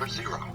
number 0.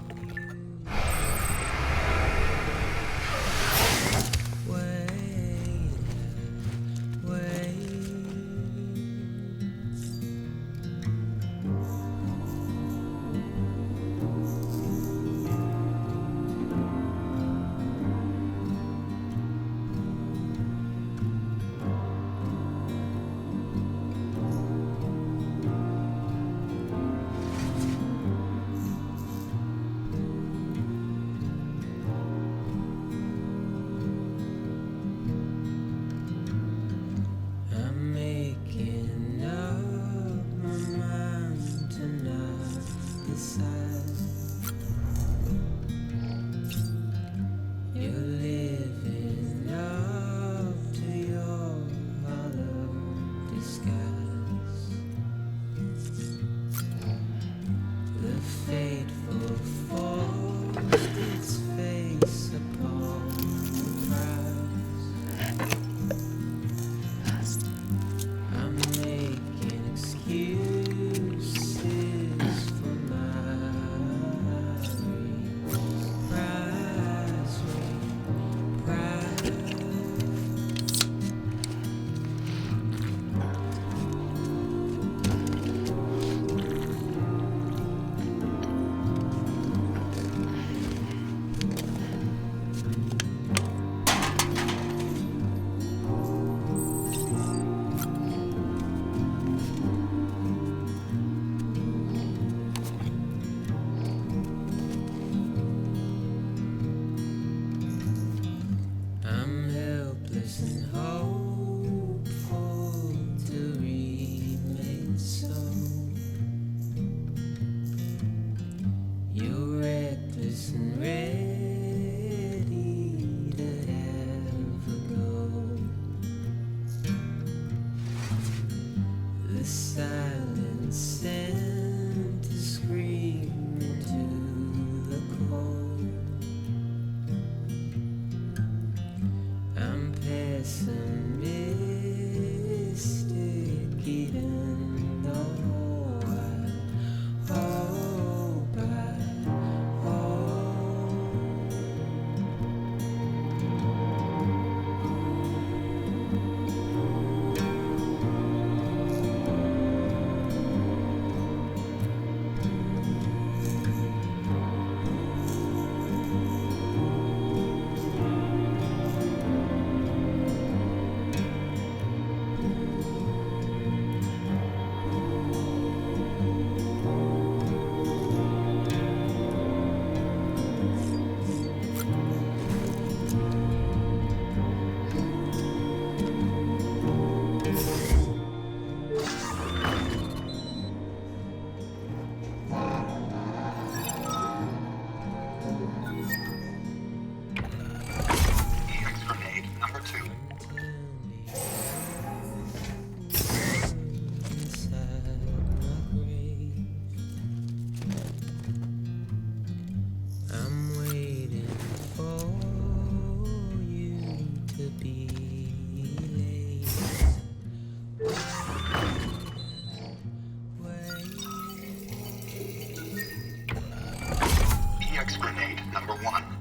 Grenade number 1.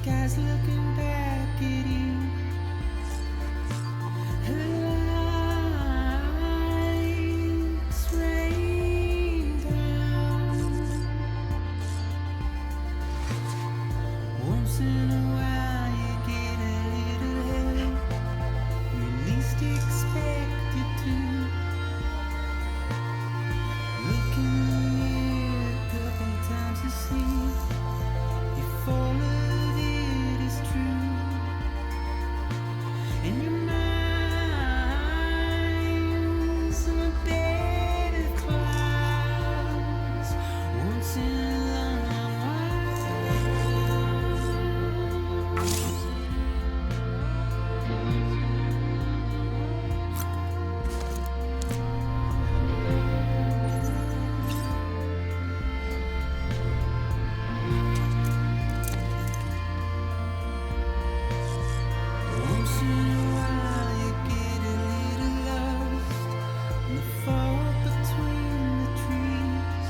Sky's looking back at you. Her lights rain down. Once in a while you get a little help you least expect it to. Look in the mirror a couple times to see if all of it is true. And your mind's on a bed of clouds. Once in a long Once in a while you get a little lost in the fog between the trees.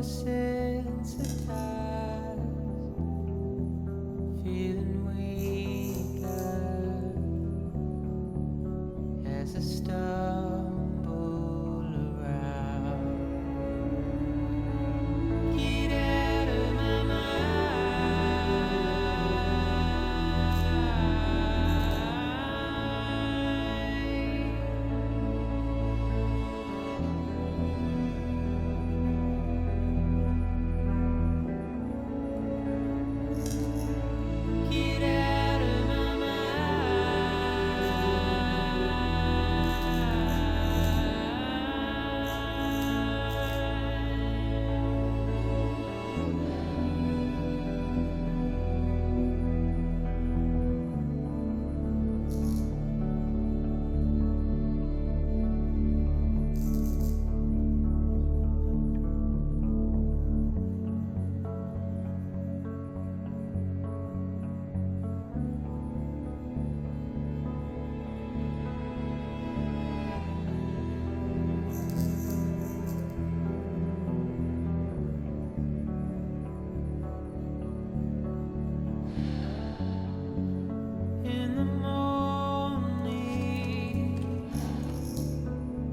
desensitized, feeling weaker as I stumble around. Get out of my Get out of my In the morning,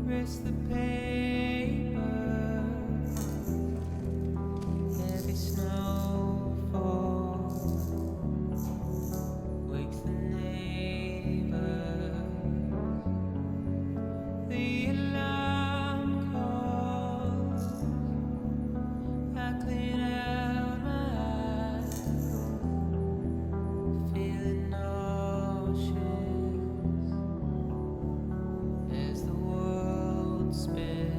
rest the paper, heavy snowfall wakes the neighbors. The alarm calls, I clean out my eyes, feeling nauseous as the world spins.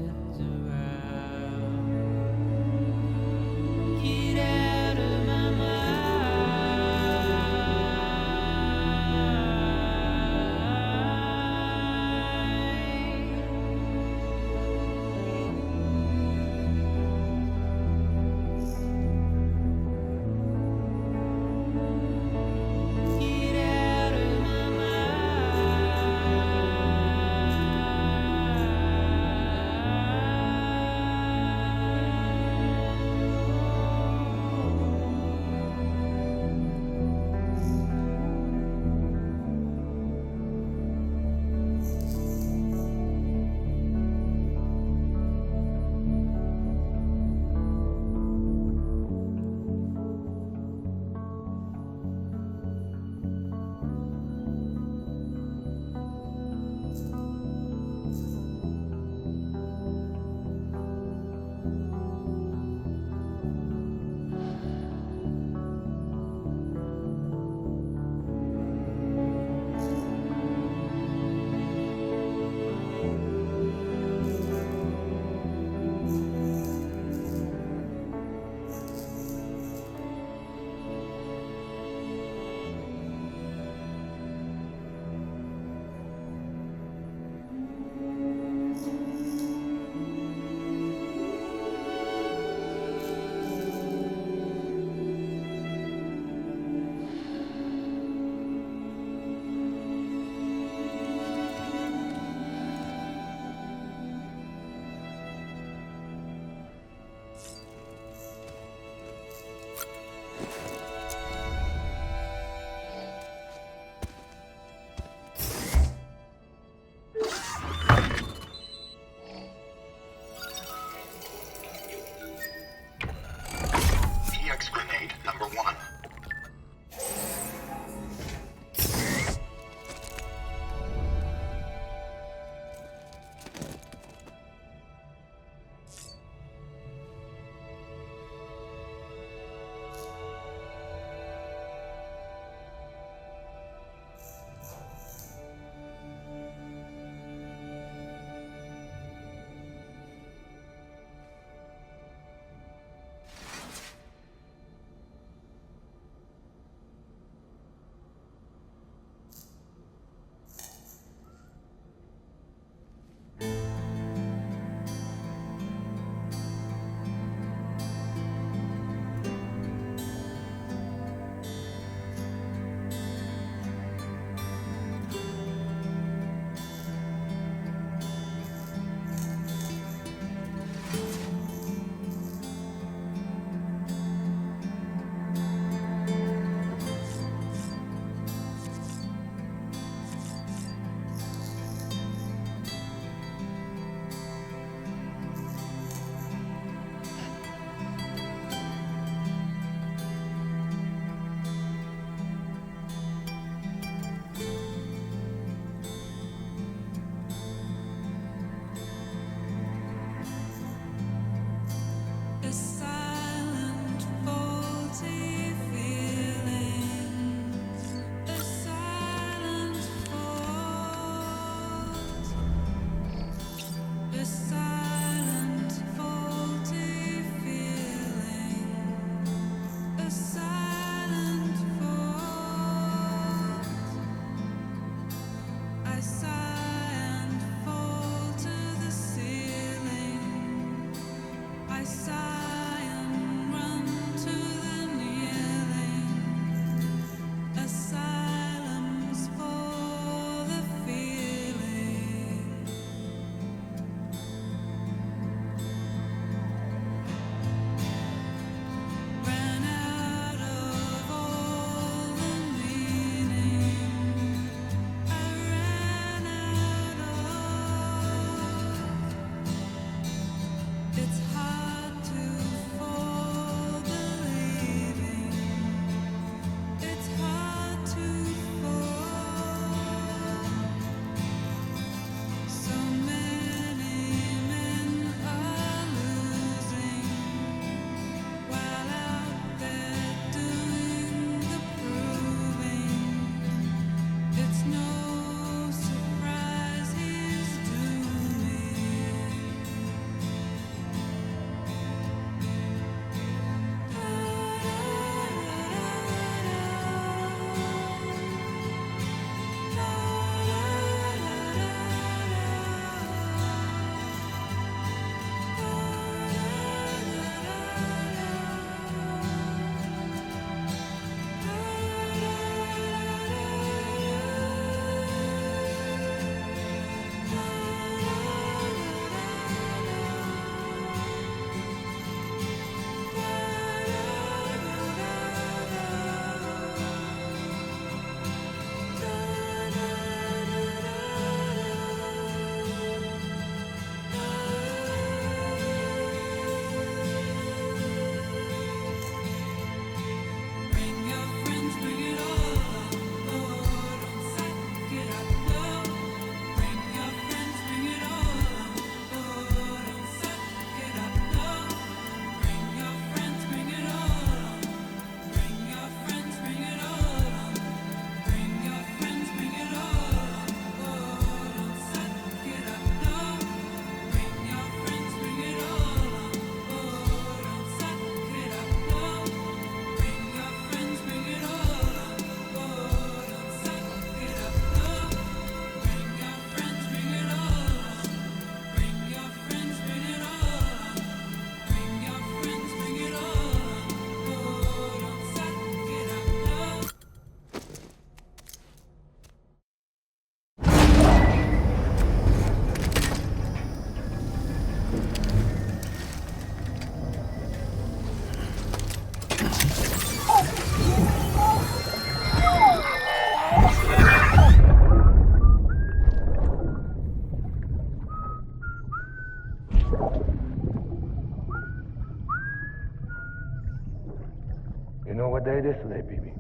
day it is today, baby.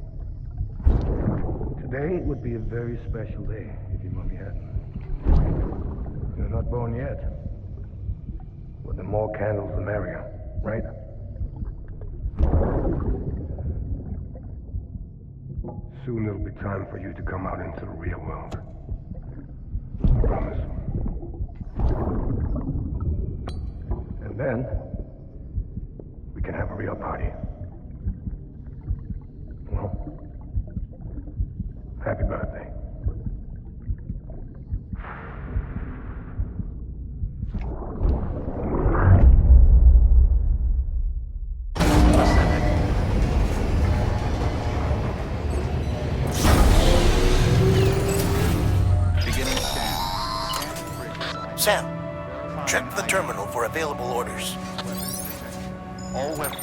Today would be a very special day if your mommy hadn't. You're not born yet. But the more candles, the merrier, right? Soon it'll be time for you to come out into the real world. I promise. And then, we can have a real party. Well, happy birthday. Sam, check the terminal for available orders. All weapons.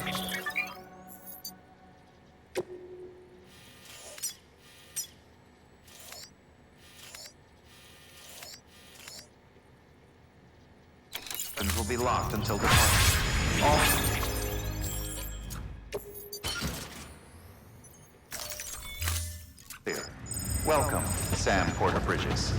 Weapons will be locked until departure. All... Here. Welcome, Sam Porter Bridges.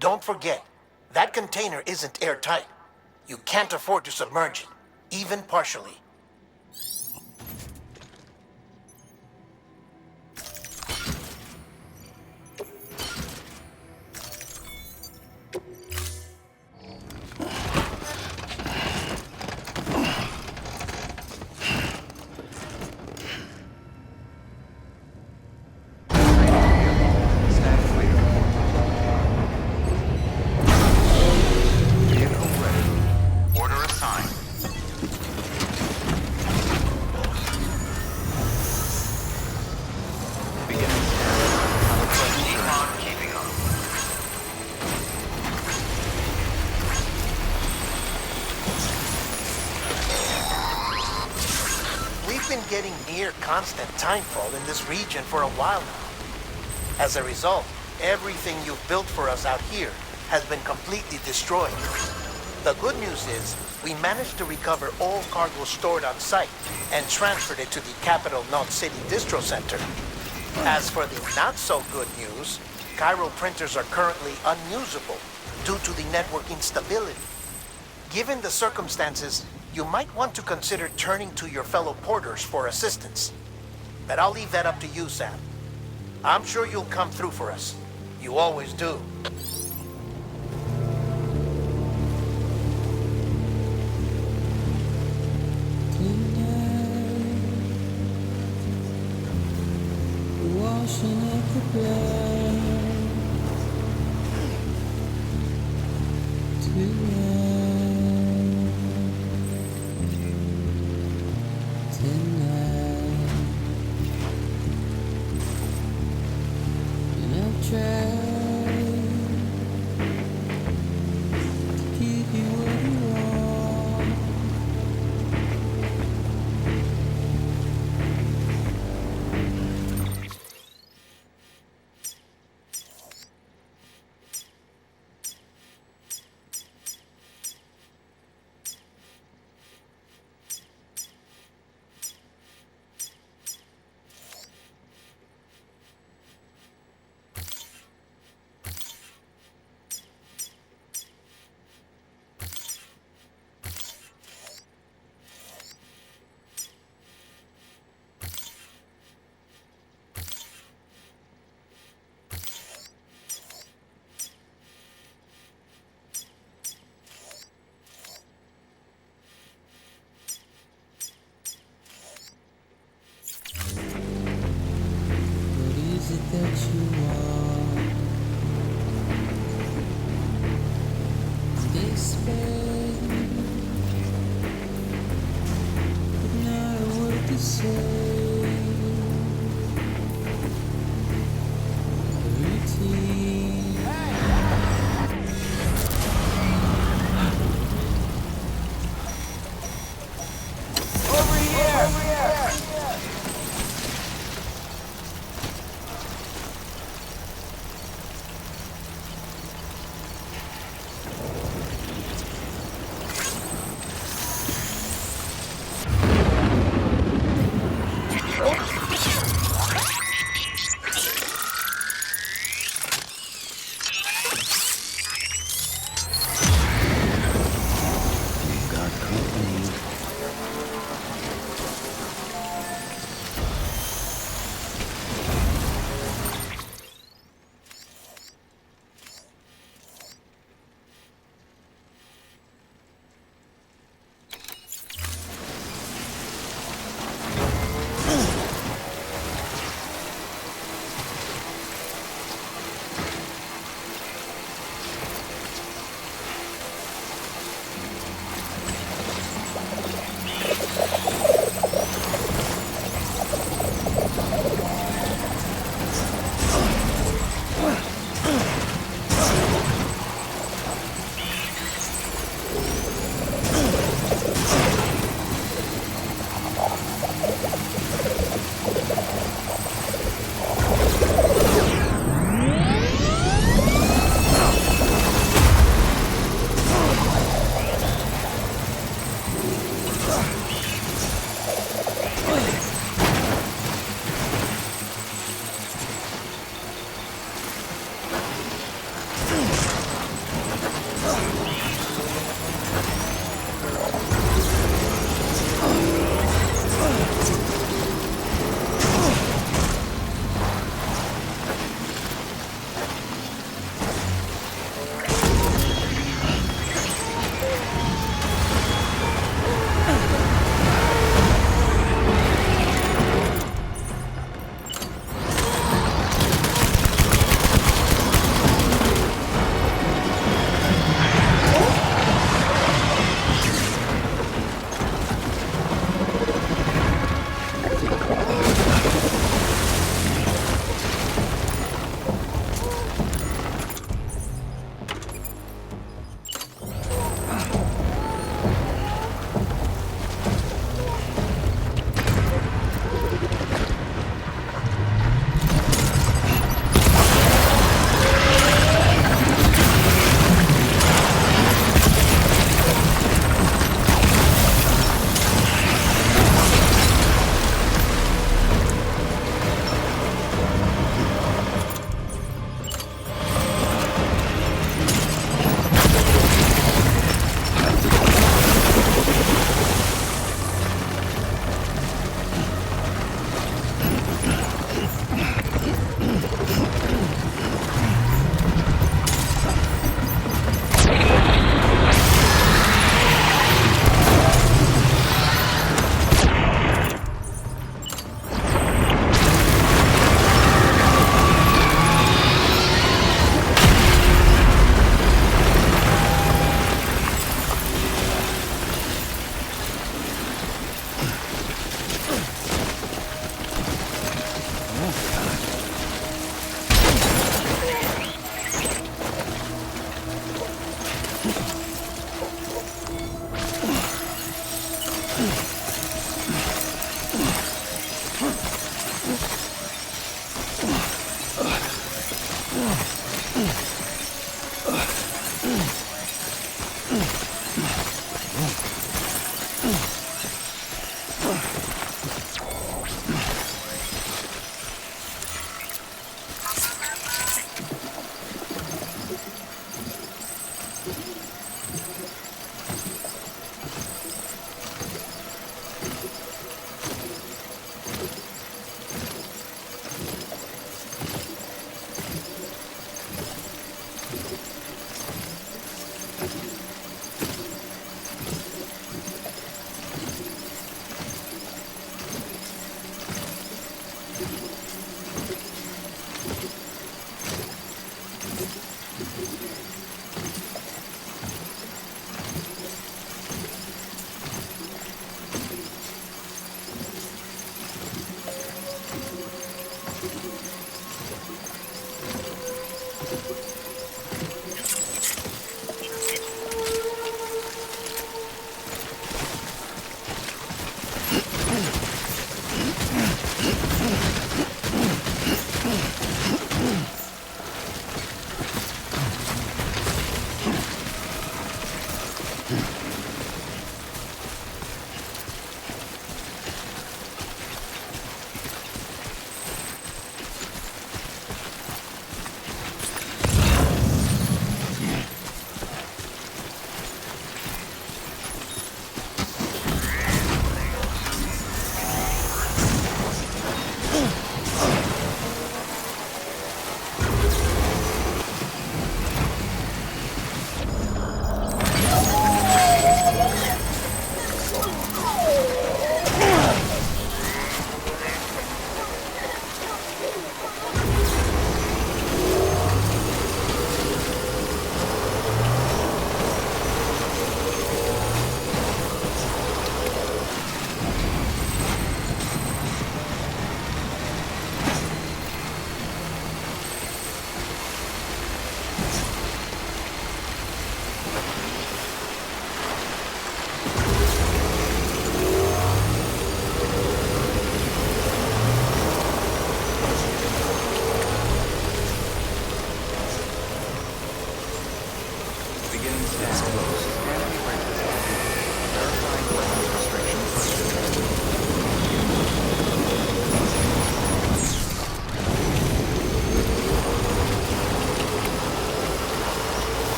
Don't forget, that container isn't airtight. You can't afford to submerge it, even partially. Getting near constant timefall in this region for a while now. As a result, everything you've built for us out here has been completely destroyed. The good news is, we managed to recover all cargo stored on site and transferred it to the Capital Knot City Distro Center. As for the not-so-good news, Chiral printers are currently unusable due to the network instability. Given the circumstances, you might want to consider turning to your fellow porters for assistance. But I'll leave that up to you, Sam. I'm sure you'll come through for us. You always do. Washing up the blood tonight. And I've tried to give you what you want.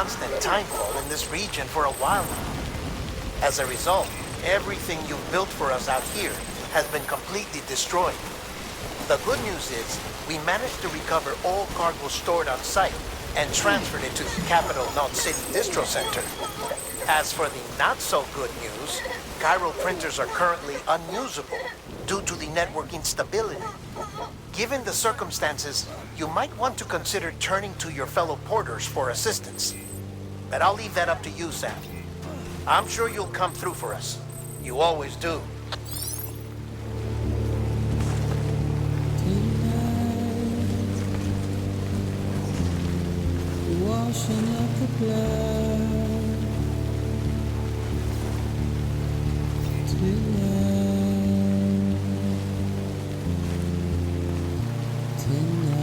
constant timefall in this region for a while now. As a result, everything you've built for us out here has been completely destroyed. The good news is, we managed to recover all cargo stored on site and transferred it to the Capital Knot City Distro Center. As for the not-so-good news, chiral printers are currently unusable due to the network instability. Given the circumstances, you might want to consider turning to your fellow porters for assistance. But I'll leave that up to you, Sam. I'm sure you'll come through for us. You always do. Washing up the blood tonight, tonight.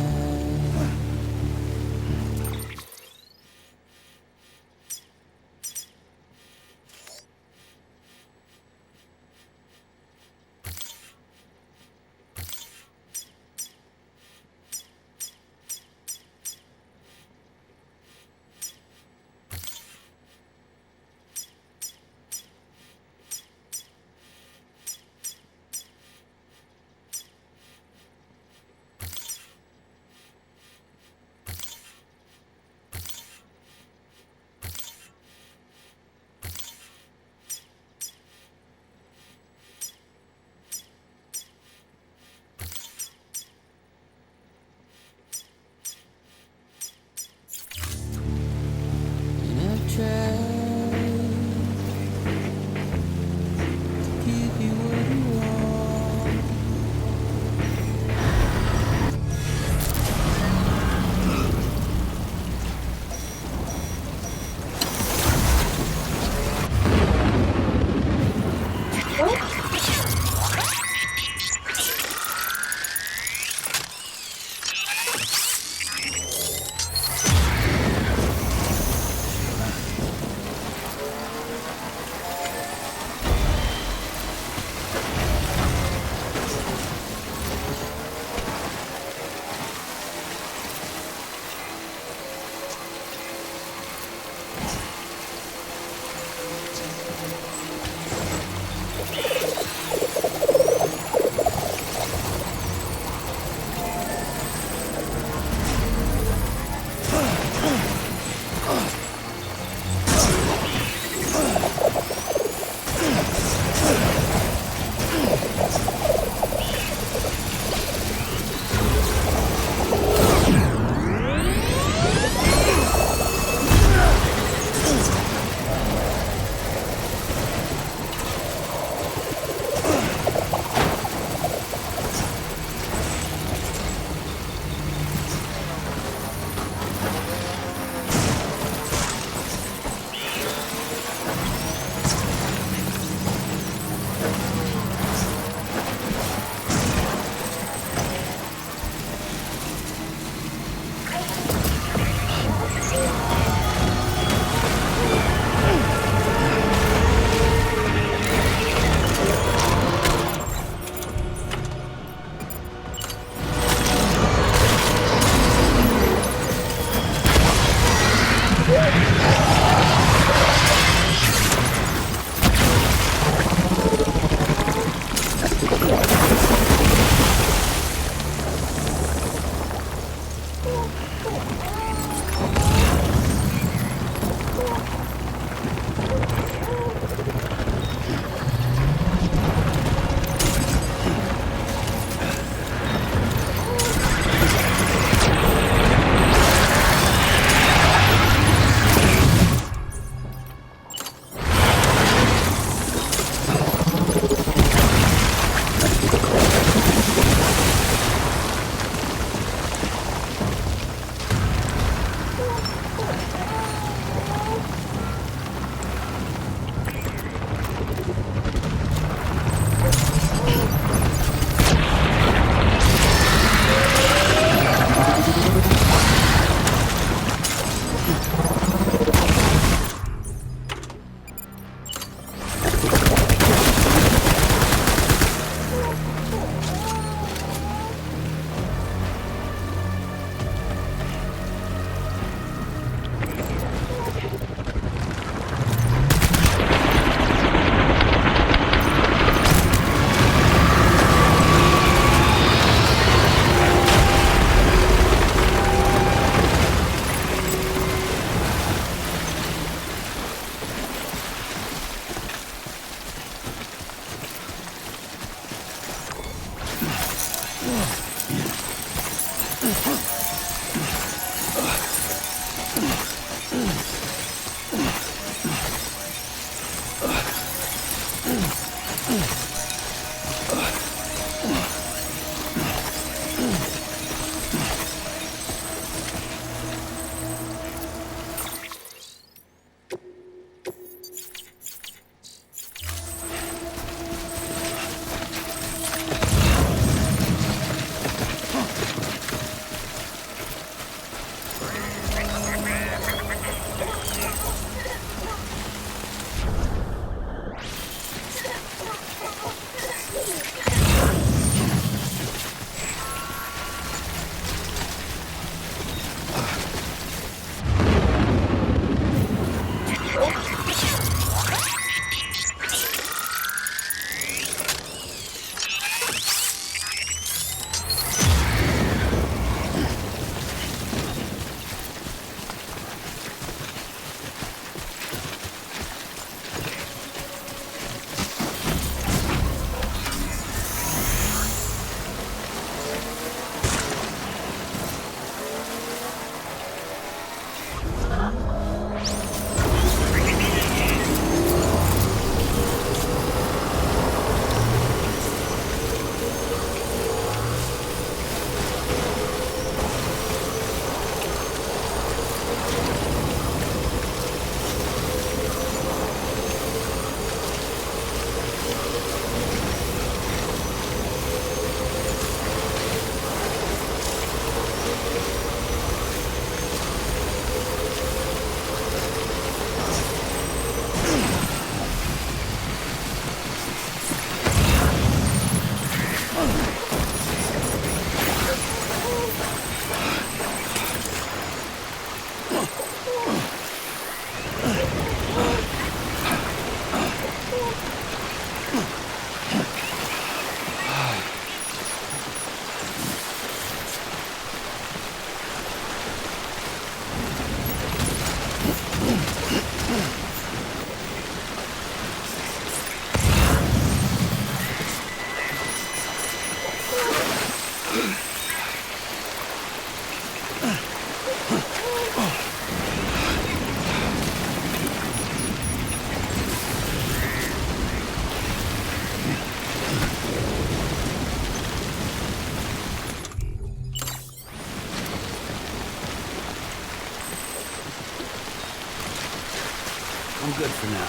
good for now.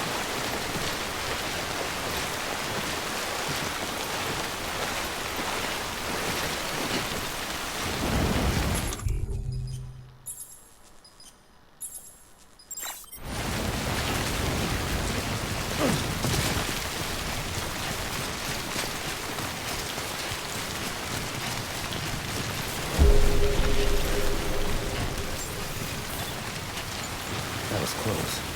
That was close.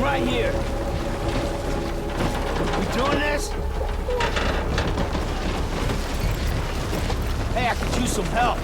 right here. We doing this? Hey, I could use some help.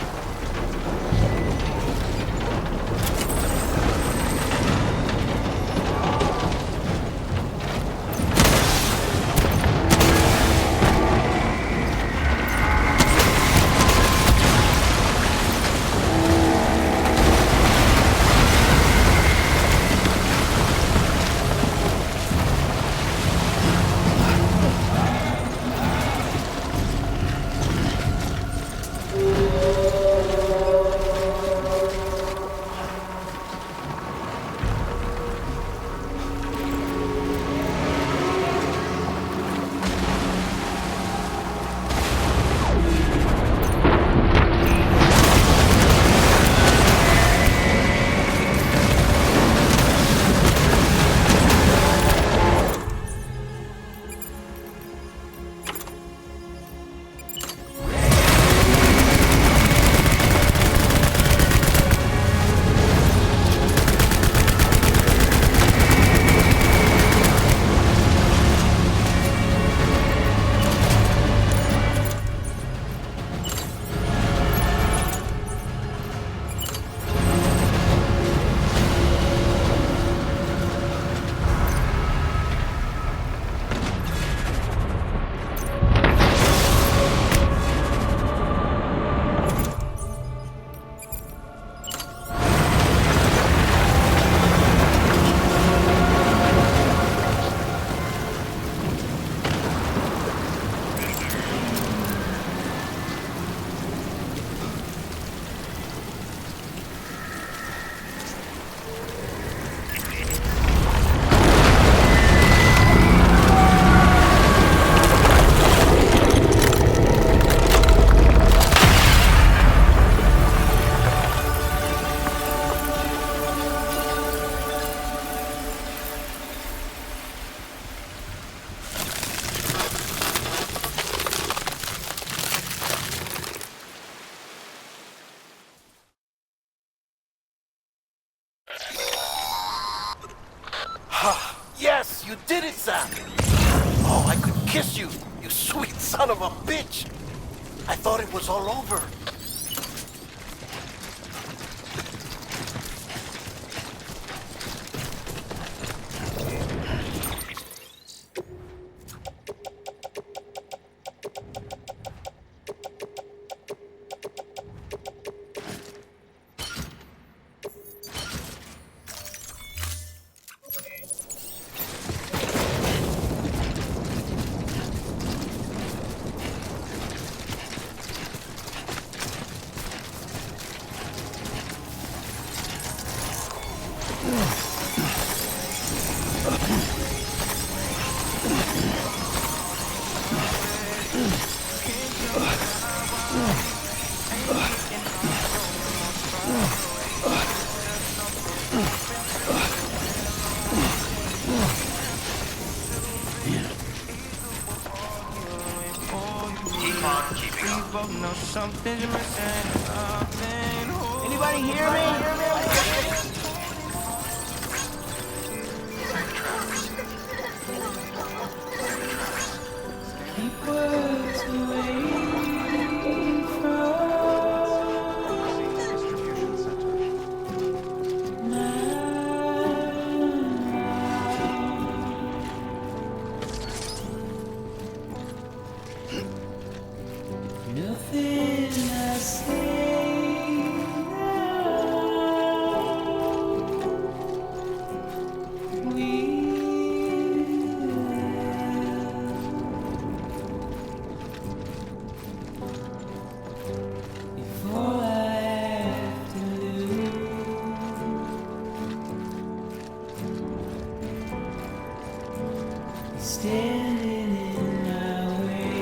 Yes, you did it, Sam! Oh, I could kiss you, you sweet son of a bitch! I thought it was all over. Keep on keeping on. Anybody hear me? Keep words away from nothing I say now. Before I have to lose, standing in my way.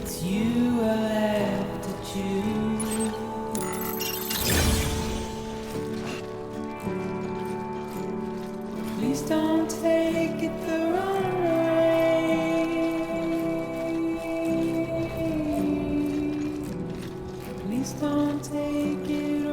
It's you I have to choose. Please don't take it the wrong way. Please don't take it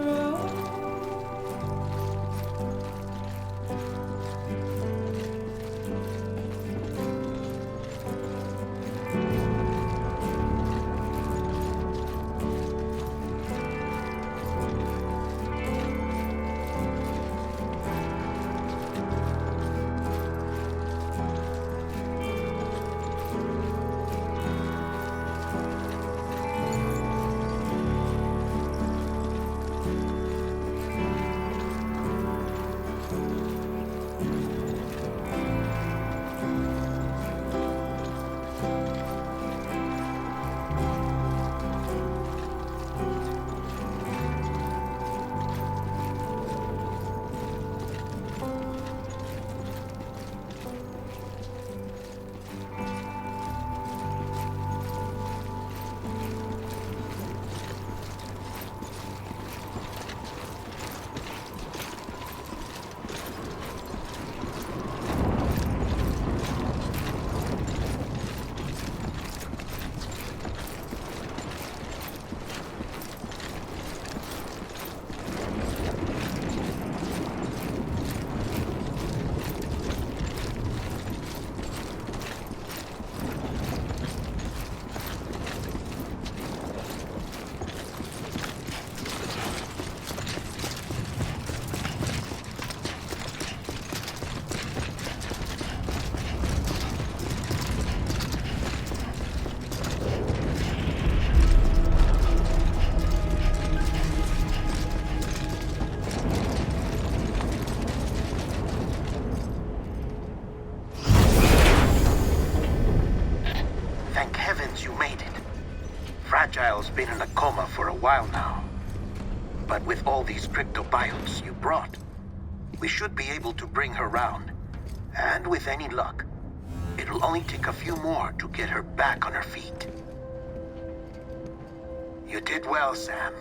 while now. But with all these cryptobiotes you brought, we should be able to bring her round. And with any luck, it'll only take a few more to get her back on her feet. You did well, Sam.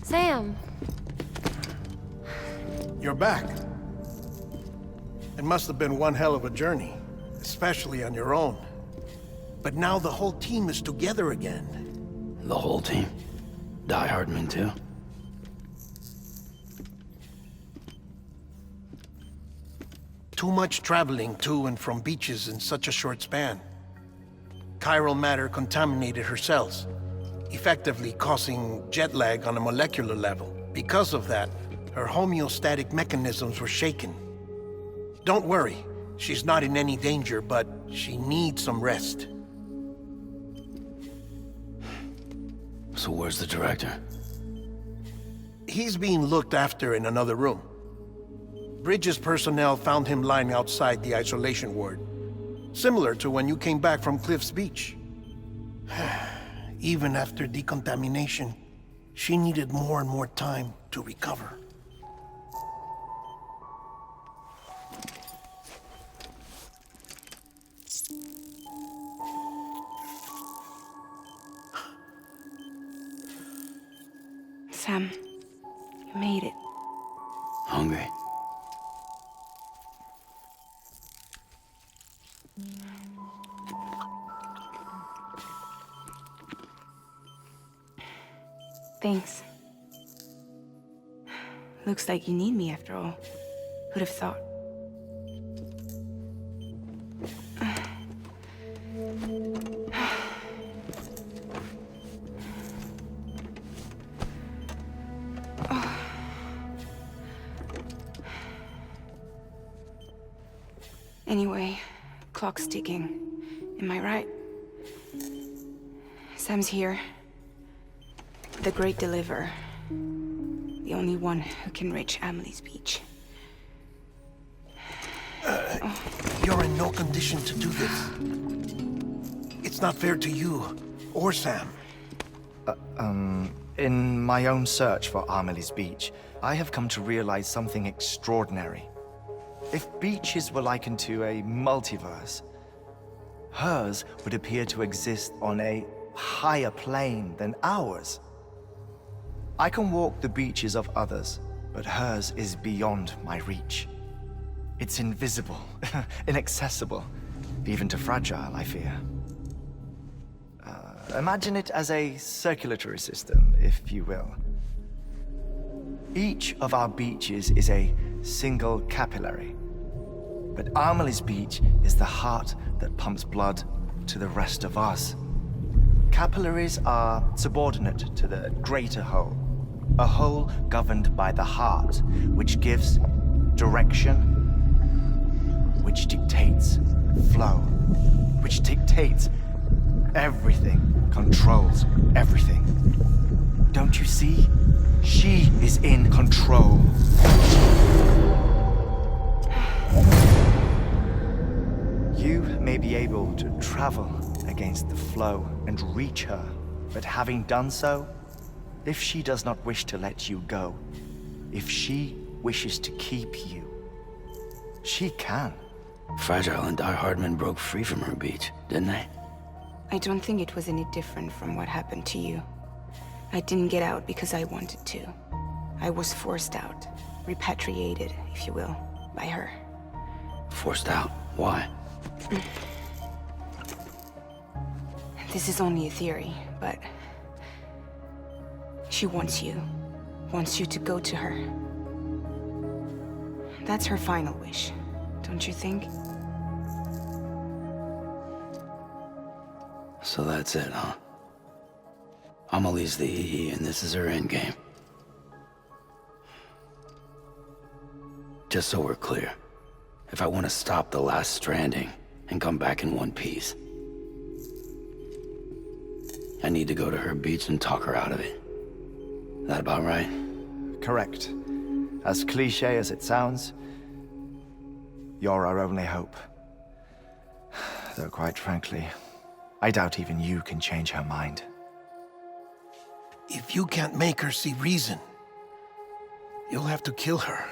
Sam! You're back. It must have been one hell of a journey, especially on your own. But now the whole team is together again. The whole team? Die Hardman too? Too much traveling to and from beaches in such a short span. Chiral matter contaminated her cells, effectively causing jet lag on a molecular level. Because of that, her homeostatic mechanisms were shaken. Don't worry, she's not in any danger, but she needs some rest. So where's the director? He's being looked after in another room. Bridges personnel found him lying outside the isolation ward, similar to when you came back from Cliff's Beach. Even after decontamination, she needed more and more time to recover. Sam, you made it. Hungry? Thanks. Looks like you need me after all. Who'd have thought? Anyway, clock's ticking. Am I right? Sam's here. The Great Deliverer. The only one who can reach Amelie's Beach. You're in no condition to do this. It's not fair to you or Sam. In my own search for Amelie's Beach, I have come to realize something extraordinary. If beaches were likened to a multiverse, hers would appear to exist on a higher plane than ours. I can walk the beaches of others, but hers is beyond my reach. It's invisible, inaccessible, even to fragile, I fear. Imagine it as a circulatory system, if you will. Each of our beaches is a single capillary, but Amelie's Beach is the heart that pumps blood to the rest of us. Capillaries are subordinate to the greater whole, a whole governed by the heart, which gives direction, which dictates flow, which dictates everything, controls everything. Don't you see? She is in control. You may be able to travel against the flow and reach her, but having done so, if she does not wish to let you go, if she wishes to keep you, she can. Fragile and Die Hardman broke free from her beach, didn't they? I don't think it was any different from what happened to you. I didn't get out because I wanted to. I was forced out, repatriated, if you will, by her. Forced out? Why? This is only a theory, but she wants you to go to her. That's her final wish, don't you think? So that's it, huh? Amelie's the EE, and this is her endgame. Just so we're clear, if I want to stop the last Stranding and come back in one piece, I need to go to her beach and talk her out of it. That about right? Correct. As cliche as it sounds, you're our only hope. Though quite frankly, I doubt even you can change her mind. If you can't make her see reason, you'll have to kill her.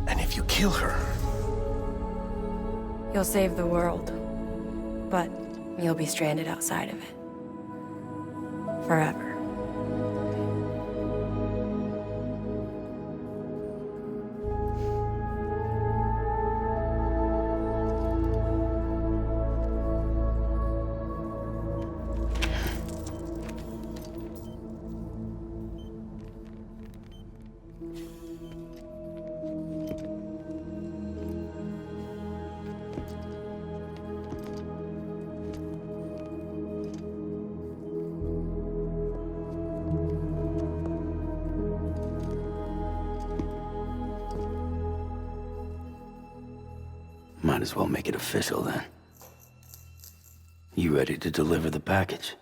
And if you kill her... You'll save the world, but you'll be stranded outside of it. Forever. Might as well make it official then. You ready to deliver the package?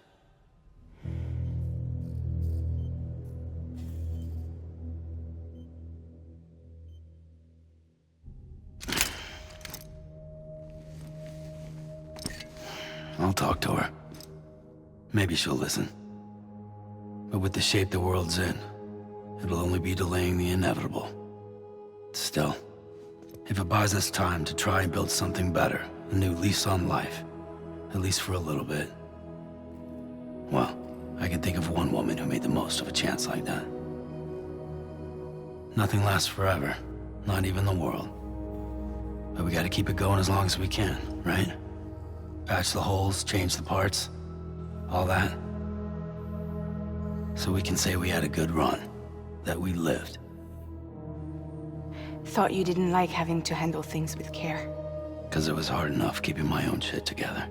I'll talk to her. Maybe she'll listen. But with the shape the world's in, it'll only be delaying the inevitable. Still, if it buys us time to try and build something better, a new lease on life, at least for a little bit, well, I can think of one woman who made the most of a chance like that. Nothing lasts forever, not even the world. But we gotta keep it going as long as we can, right? Patch the holes, change the parts, all that. So we can say we had a good run, that we lived. Thought you didn't like having to handle things with care. 'Cause it was hard enough keeping my own shit together.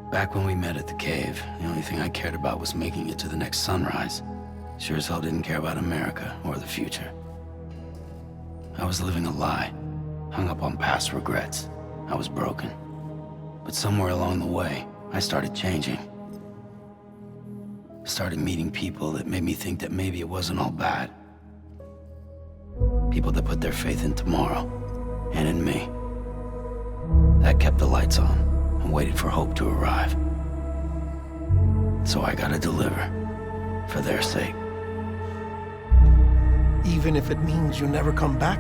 Back when we met at the cave, the only thing I cared about was making it to the next sunrise. Sure as hell didn't care about America or the future. I was living a lie, hung up on past regrets. I was broken. But somewhere along the way, I started changing. Started meeting people that made me think that maybe it wasn't all bad. People that put their faith in tomorrow, and in me. That kept the lights on, and waited for hope to arrive. So I gotta deliver, for their sake. Even if it means you never come back?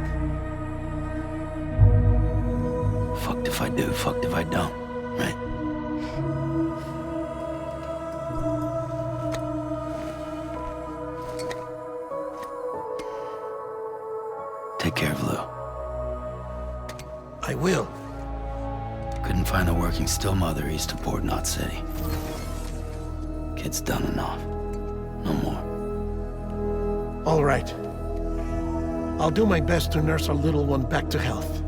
Fucked if I do, fucked if I don't, right? Take care of Lou. I will. Couldn't find a working still mother east of Port Knot City. Kid's done enough. No more. All right. I'll do my best to nurse our little one back to health.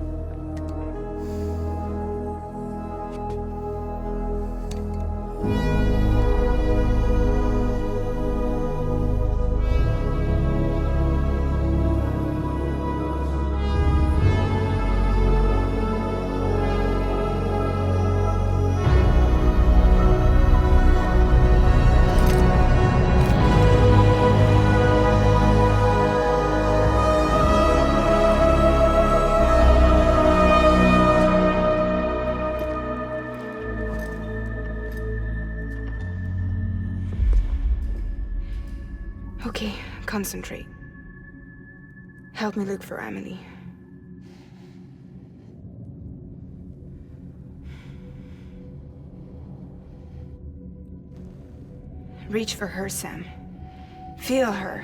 Okay, concentrate. Help me look for Amelie. Reach for her, Sam. Feel her.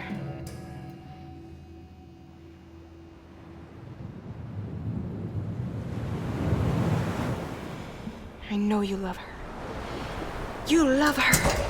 I know you love her. You love her!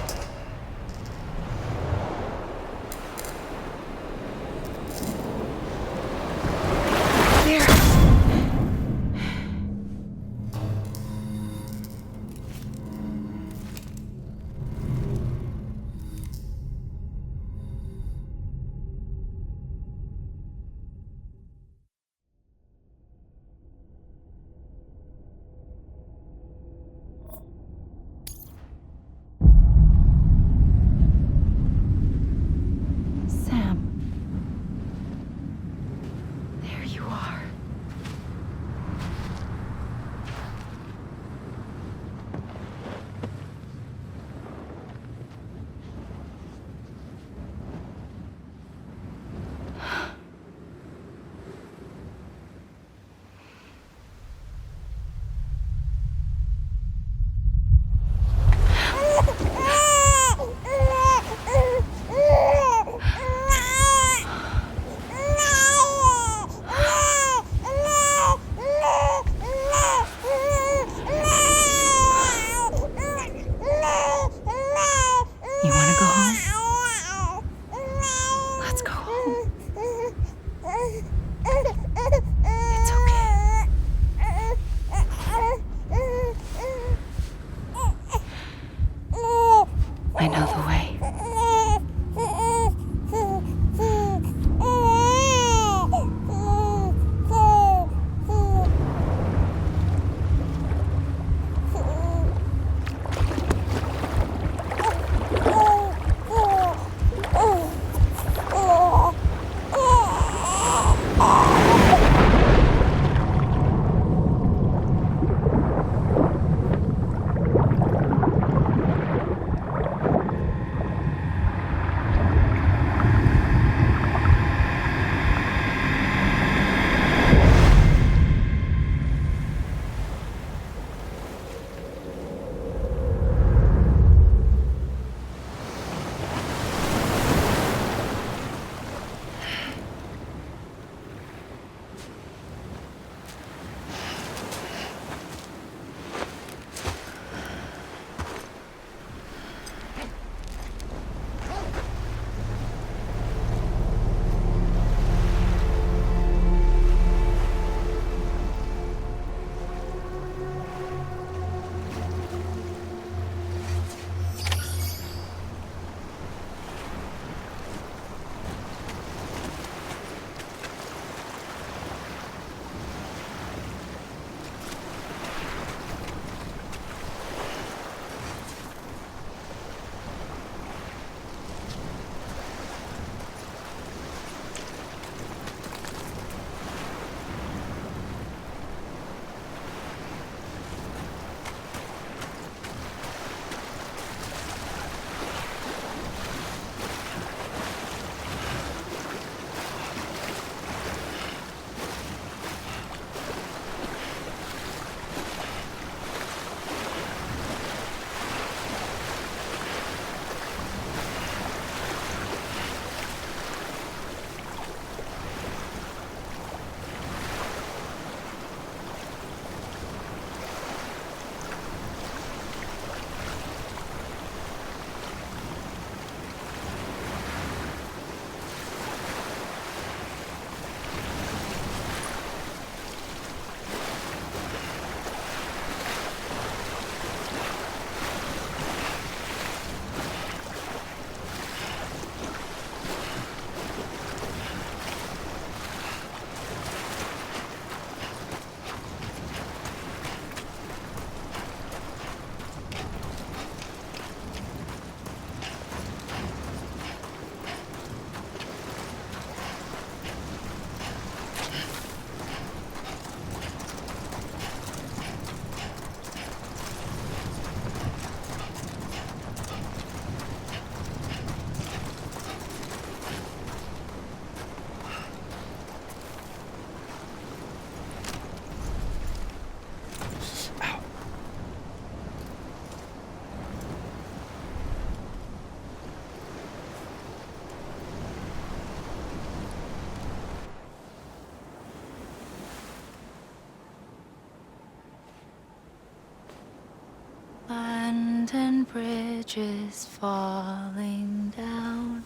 London Bridge is falling down.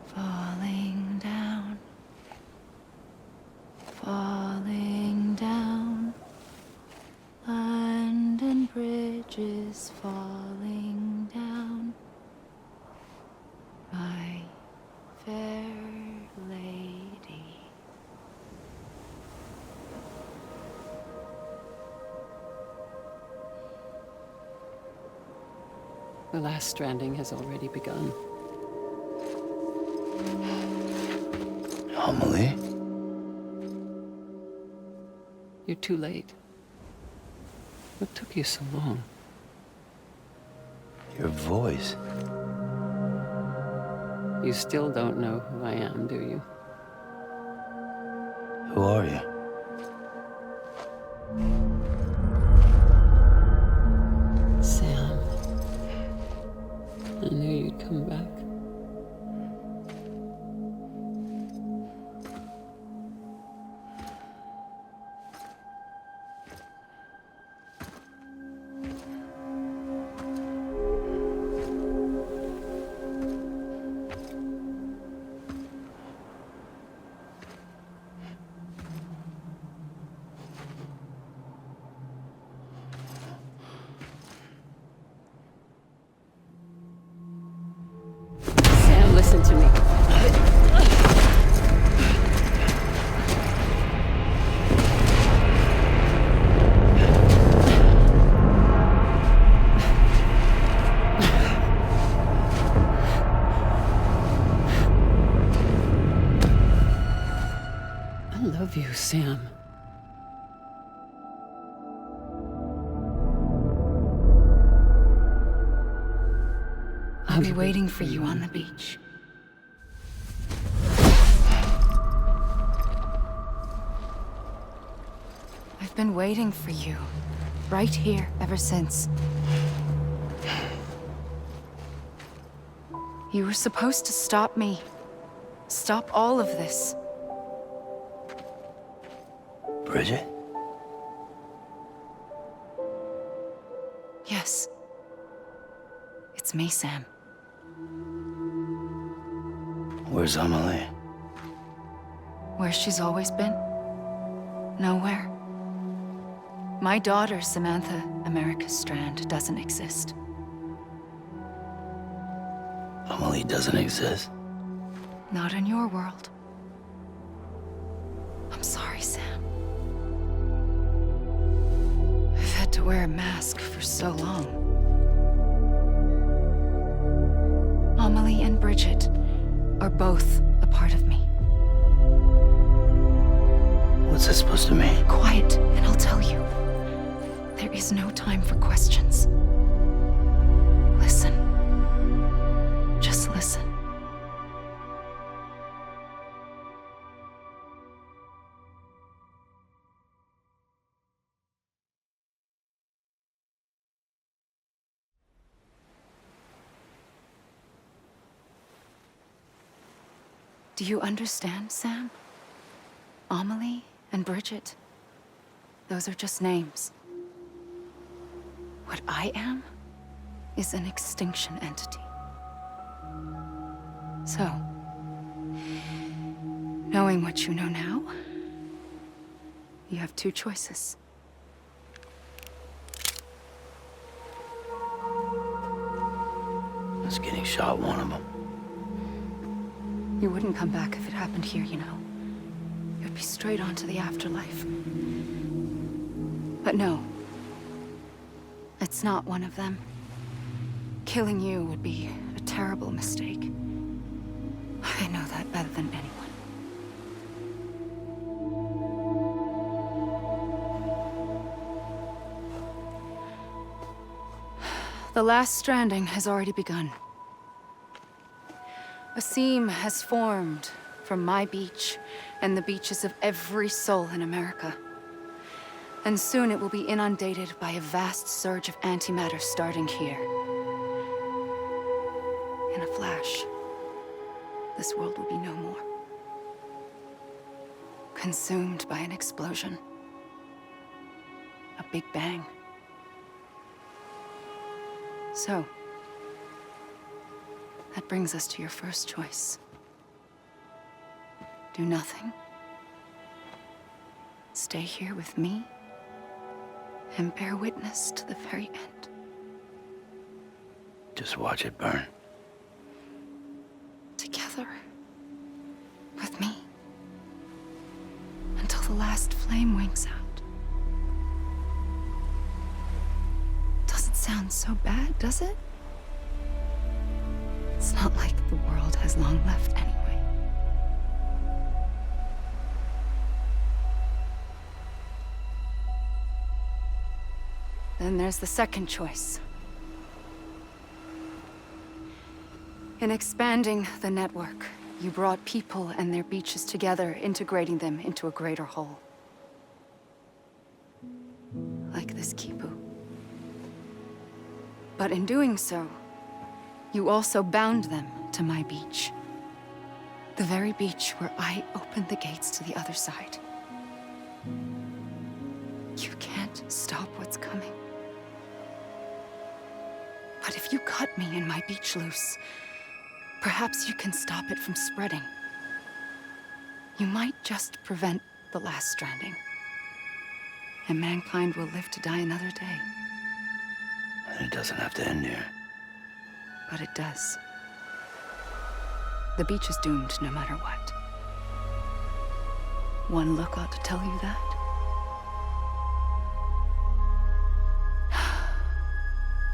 Falling down. Falling down. London Bridge is falling down. My fair lady. The last stranding has already begun. Amelie? You're too late. What took you so long? Your voice. You still don't know who I am, do you? Who are you? Sam. I knew you'd come back. Sam, listen to me. I love you, Sam. I'll be waiting for you on the beach. I've been waiting for you, right here, ever since. You were supposed to stop me. Stop all of this. Bridget? Yes. It's me, Sam. Where's Amelie? Where she's always been? Nowhere. My daughter, Samantha America Strand, doesn't exist. Amelie doesn't exist? Not in your world. I'm sorry, Sam. I've had to wear a mask for so long. Amelie and Bridget are both a part of me. What's that supposed to mean? Quiet, and I'll tell you. There is no time for questions. Listen. Just listen. Do you understand, Sam? Amelie and Bridget, those are just names. What I am is an extinction entity. So, knowing what you know now, you have two choices. Is getting shot one of them? You wouldn't come back if it happened here, you know. You'd be straight on to the afterlife. But no. It's not one of them. Killing you would be a terrible mistake. I know that better than anyone. The last stranding has already begun. A seam has formed from my beach and the beaches of every soul in America. And soon it will be inundated by a vast surge of antimatter starting here. In a flash, this world will be no more. Consumed by an explosion. A big bang. So, that brings us to your first choice. Do nothing. Stay here with me and bear witness to the very end. Just watch it burn. Together. With me. Until the last flame winks out. Doesn't sound so bad, does it? It's not like the world has long left anyway. Then there's the second choice. In expanding the network, you brought people and their beaches together, integrating them into a greater whole. Like this Kipu. But in doing so, you also bound them to my beach. The very beach where I opened the gates to the other side. You can't stop what's coming. But if you cut me and my beach loose, perhaps you can stop it from spreading. You might just prevent the last stranding. And mankind will live to die another day. And it doesn't have to end here. But it does. The beach is doomed no matter what. One look ought to tell you that.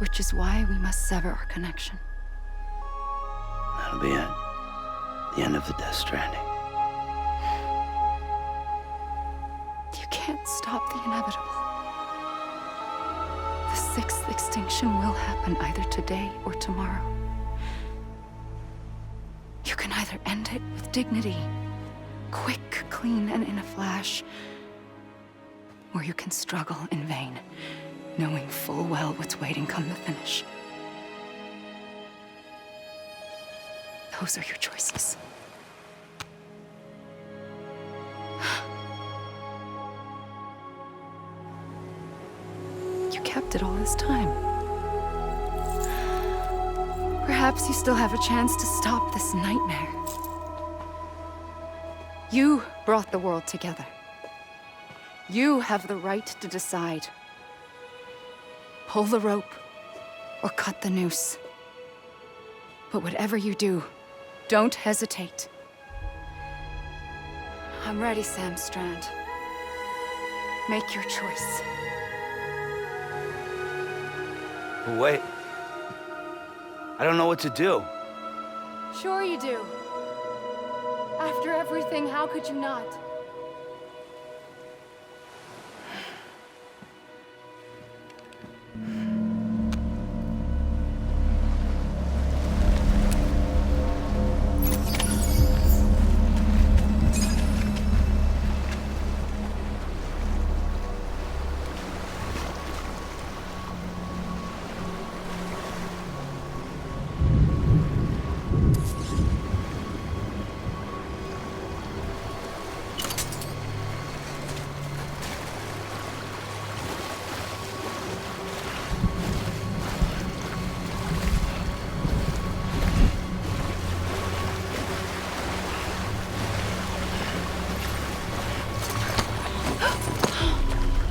Which is why we must sever our connection. That'll be it. The end of the Death Stranding. You can't stop the inevitable. The sixth extinction will happen either today or tomorrow. You can either end it with dignity, quick, clean, and in a flash, or you can struggle in vain, knowing full well what's waiting come the finish. Those are your choices. You kept it all this time. Perhaps you still have a chance to stop this nightmare. You brought the world together. You have the right to decide. Pull the rope or cut the noose. But whatever you do, don't hesitate. I'm ready, Sam Strand. Make your choice. But wait. I don't know what to do. Sure you do. After everything, how could you not?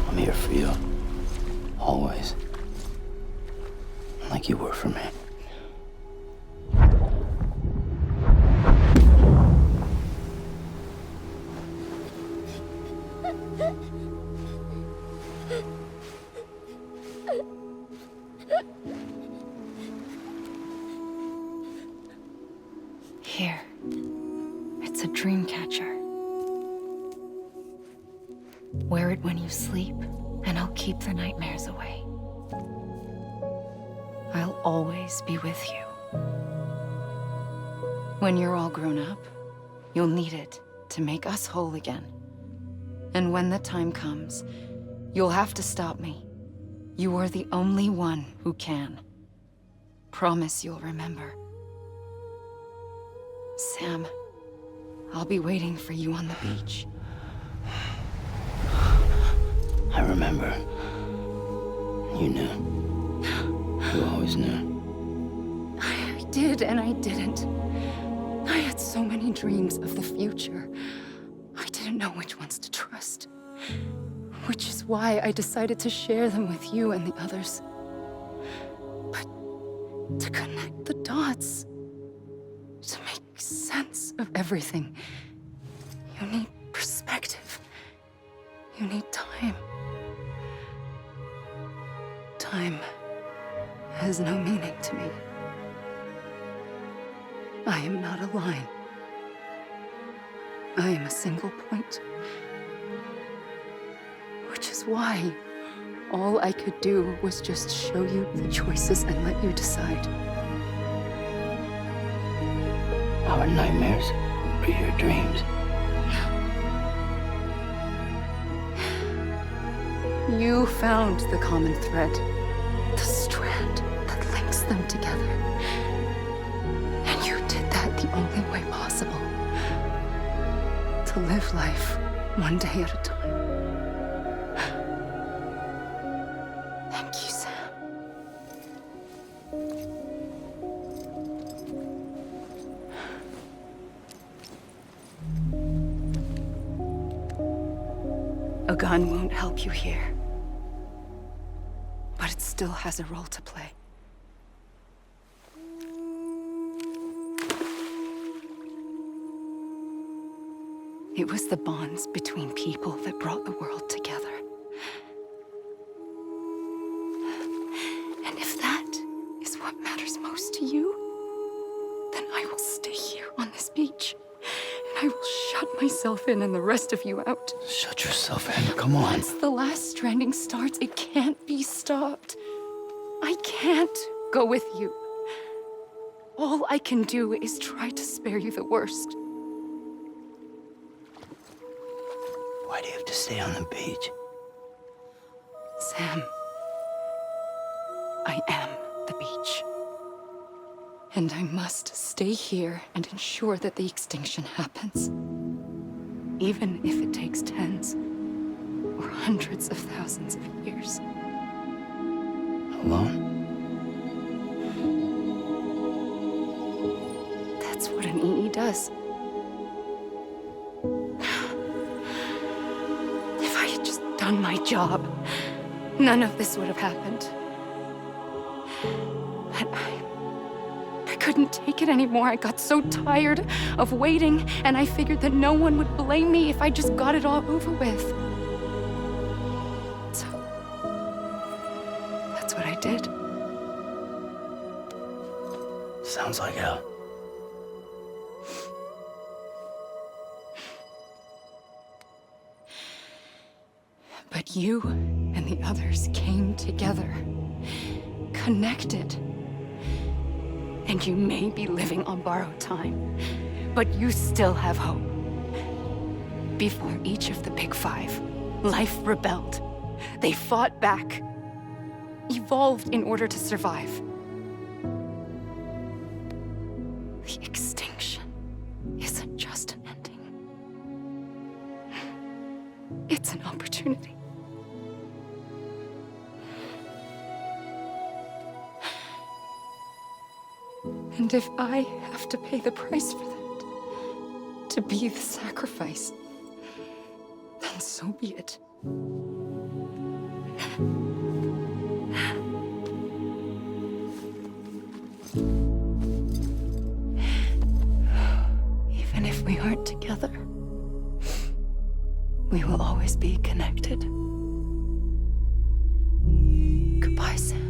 I'm here for you. Always. Like you were for me. Here. It's a dream catcher. Wear it when you sleep, and I'll keep the nightmares away. I'll always be with you. When you're all grown up, you'll need it to make us whole again. And when the time comes, you'll have to stop me. You are the only one who can. Promise you'll remember. Sam, I'll be waiting for you on the beach. I remember. You knew. You always knew. I did and I didn't. I had so many dreams of the future. I didn't know which ones to trust. Which is why I decided to share them with you and the others. But to connect the dots, to make sense of everything, you need perspective. You need time. Time has no meaning to me. I am not a line. I am a single point. Which is why all I could do was just show you the choices and let you decide. Our nightmares are your dreams. You found the common thread, the strand that links them together. And you did that the only way possible. To live life one day at a time. Thank you, Sam. A gun won't help you here. But it still has a role to play. It was the bonds between people that brought the world together. And if that is what matters most to you, then I will stay here on this beach. And I will shut myself in and the rest of you out. Shut yourself in, come on. Once the last stranding starts, it can't be stopped. I can't go with you. All I can do is try to spare you the worst. Why do you have to stay on the beach? Sam, I am the beach. And I must stay here and ensure that the extinction happens. Even if it takes tens or hundreds of thousands of years. Alone? That's what an EE does. If I had just done my job, none of this would have happened. But I couldn't take it anymore. I got so tired of waiting, and I figured that no one would blame me if I just got it all over with. So, that's what I did. Sounds like hell. But you and the others came together, connected. And you may be living on borrowed time, but you still have hope. Before each of the Big Five, life rebelled. They fought back, evolved in order to survive. The extinction isn't just an ending. It's an opportunity. And if I have to pay the price for that, to be the sacrifice, then so be it. Even if we aren't together, we will always be connected. Goodbye, Sam.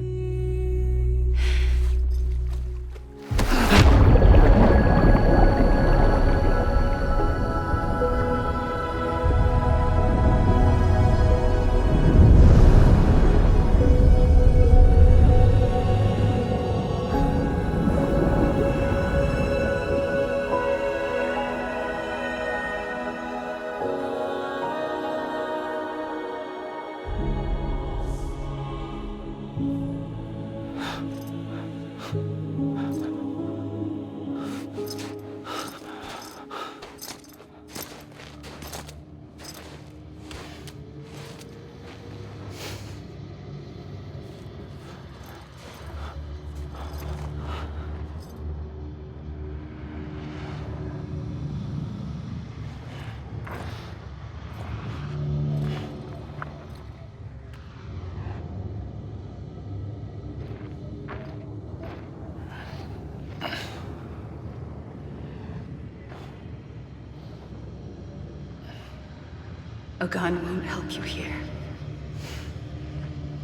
A gun won't help you here.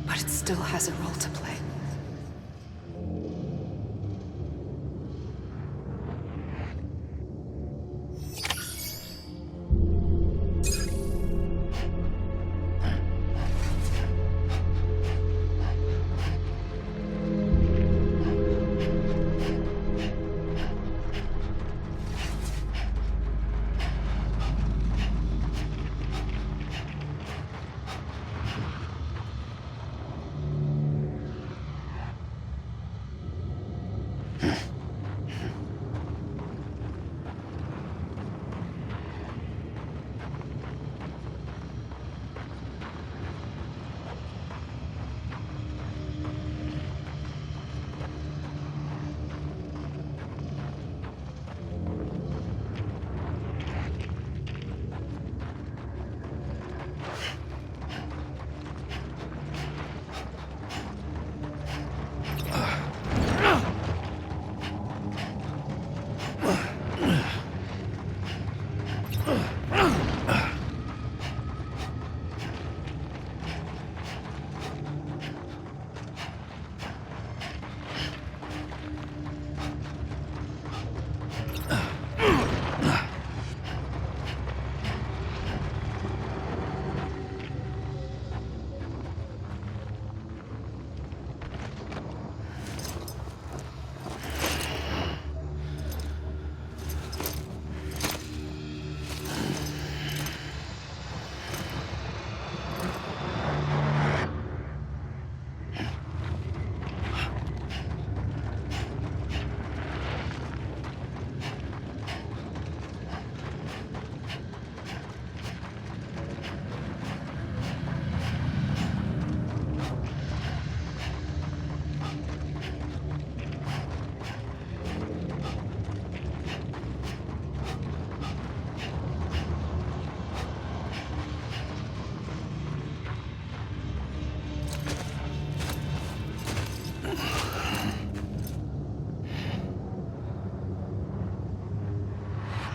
But it still has a role to play.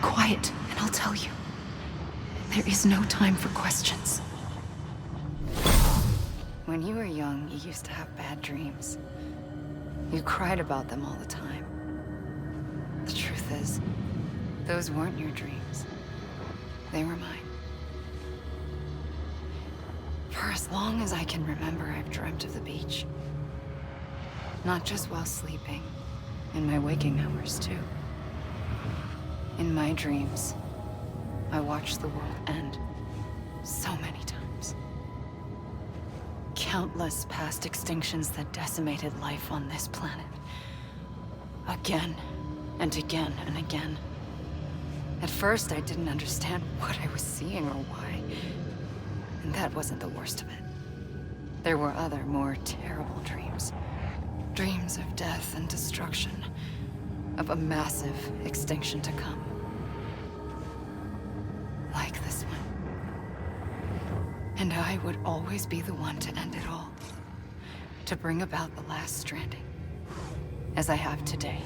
Quiet, and I'll tell you. There is no time for questions. When you were young, you used to have bad dreams. You cried about them all the time. The truth is, those weren't your dreams. They were mine. For as long as I can remember, I've dreamt of the beach. Not just while sleeping, in my waking hours, too. In my dreams, I watched the world end so many times. Countless past extinctions that decimated life on this planet. Again, and again, and again. At first, I didn't understand what I was seeing or why. And that wasn't the worst of it. There were other, more terrible dreams. Dreams of death and destruction. Of a massive extinction to come. Like this one. And I would always be the one to end it all. To bring about the last stranding. As I have today.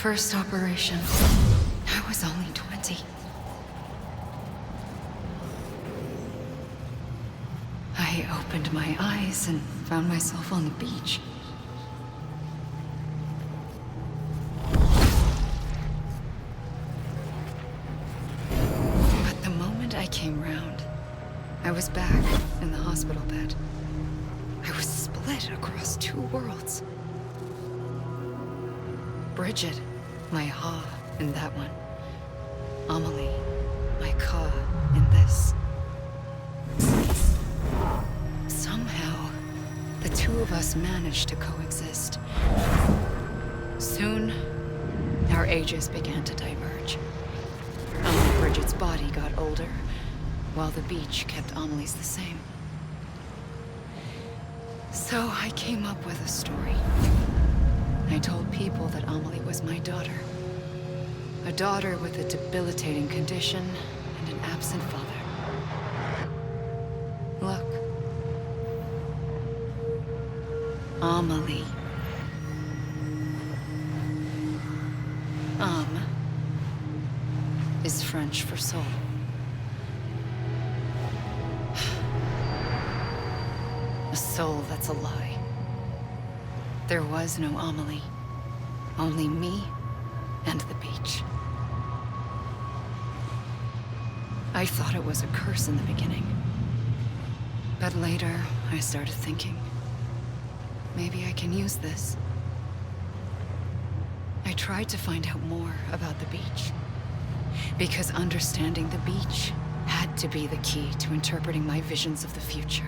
first operation, I was only 20. I opened my eyes and found myself on the beach. But the moment I came round, I was back in the hospital bed. I was split across two worlds. Bridget, my Ha in that one. Amelie, my Ka in this. Somehow, the two of us managed to coexist. Soon, our ages began to diverge. Bridget's body got older, while the beach kept Amelie's the same. So I came up with a story. I told people that Amelie was my daughter. A daughter with a debilitating condition and an absent father. Look. Amelie. Is French for soul. A soul that's a lie. There was no Amelie. Only me and the beach. I thought it was a curse in the beginning. But later, I started thinking, maybe I can use this. I tried to find out more about the beach. Because understanding the beach had to be the key to interpreting my visions of the future.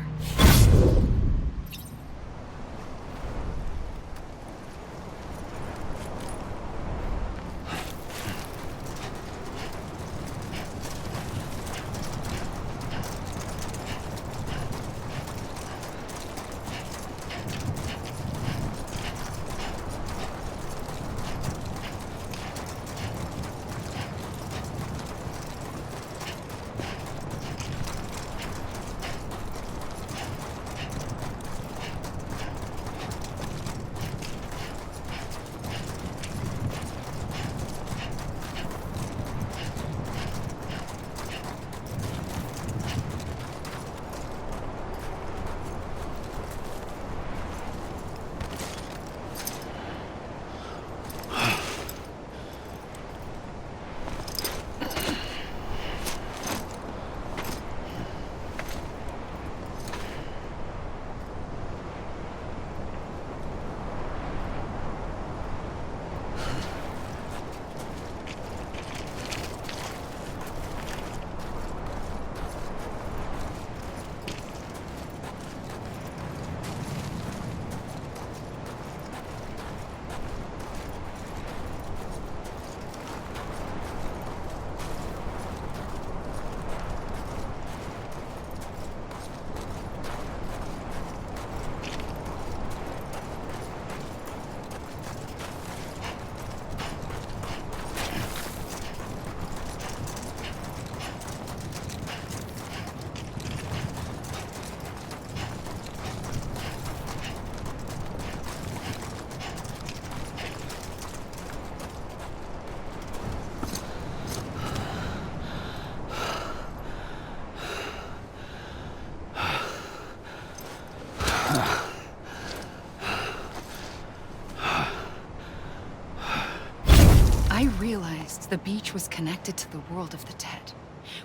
I realized the beach was connected to the world of the dead,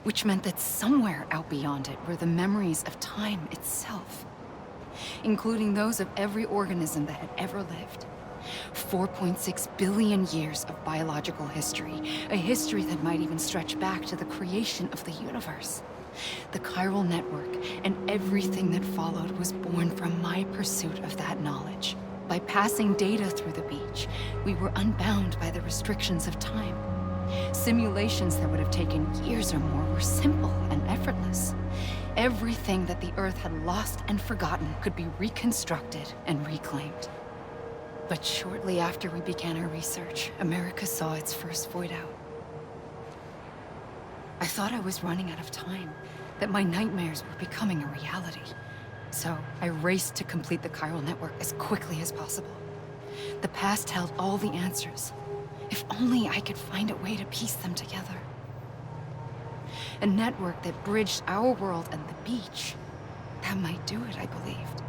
which meant that somewhere out beyond it were the memories of time itself, including those of every organism that had ever lived. 4.6 billion years of biological history, a history that might even stretch back to the creation of the universe. The chiral network and everything that followed was born from my pursuit of that knowledge. By passing data through the beach, we were unbound by the restrictions of time. Simulations that would have taken years or more were simple and effortless. Everything that the Earth had lost and forgotten could be reconstructed and reclaimed. But shortly after we began our research, America saw its first void out. I thought I was running out of time, that my nightmares were becoming a reality. So I raced to complete the chiral network as quickly as possible. The past held all the answers. If only I could find a way to piece them together. A network that bridged our world and the beach. That might do it, I believed.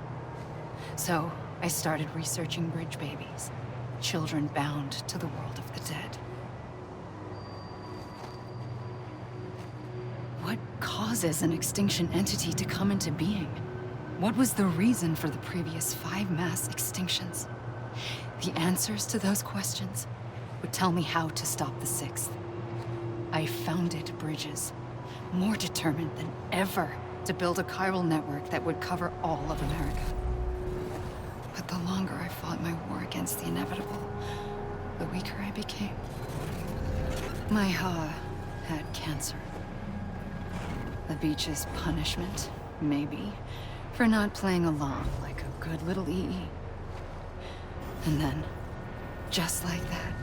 So, I started researching bridge babies. Children bound to the world of the dead. What causes an extinction entity to come into being? What was the reason for the previous 5 mass extinctions? The answers to those questions would tell me how to stop the 6th. I founded bridges, more determined than ever to build a chiral network that would cover all of America. But the longer I fought my war against the inevitable, the weaker I became. My Ha had cancer. The beach's punishment, maybe, for not playing along like a good little EE. And then, just like that,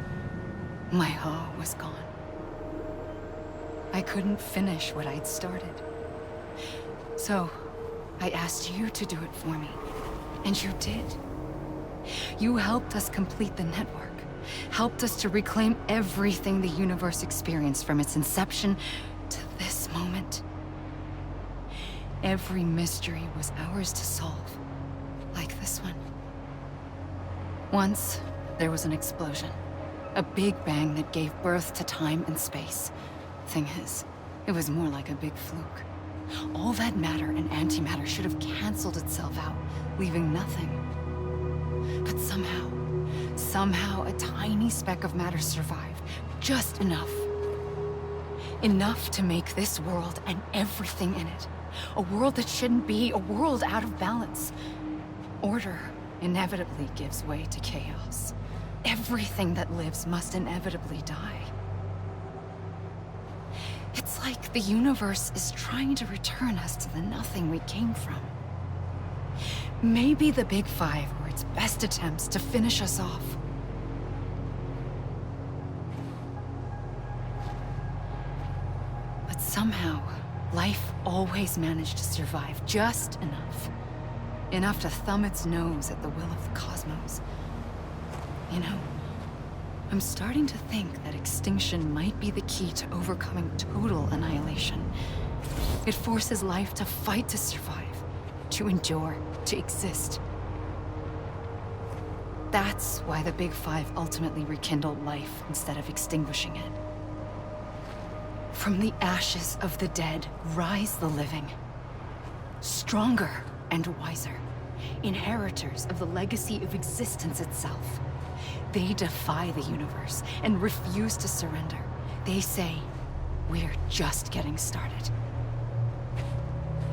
my Ha was gone. I couldn't finish what I'd started. So, I asked you to do it for me, and you did. You helped us complete the network, helped us to reclaim everything the universe experienced from its inception to this moment. Every mystery was ours to solve, like this one. Once, there was an explosion. A big bang that gave birth to time and space. Thing is, it was more like a big fluke. All that matter and antimatter should have canceled itself out, leaving nothing. But somehow a tiny speck of matter survived. Just enough. Enough to make this world and everything in it. A world that shouldn't be, a world out of balance. Order inevitably gives way to chaos. Everything that lives must inevitably die. It's like the universe is trying to return us to the nothing we came from. Maybe the Big Five were its best attempts to finish us off. But somehow, life always managed to survive just enough. Enough to thumb its nose at the will of the cosmos. You know, I'm starting to think that extinction might be the key to overcoming total annihilation. It forces life to fight to survive, to endure, to exist. That's why the Big Five ultimately rekindled life instead of extinguishing it. From the ashes of the dead rise the living. Stronger and wiser. Inheritors of the legacy of existence itself. They defy the universe and refuse to surrender. They say, we're just getting started.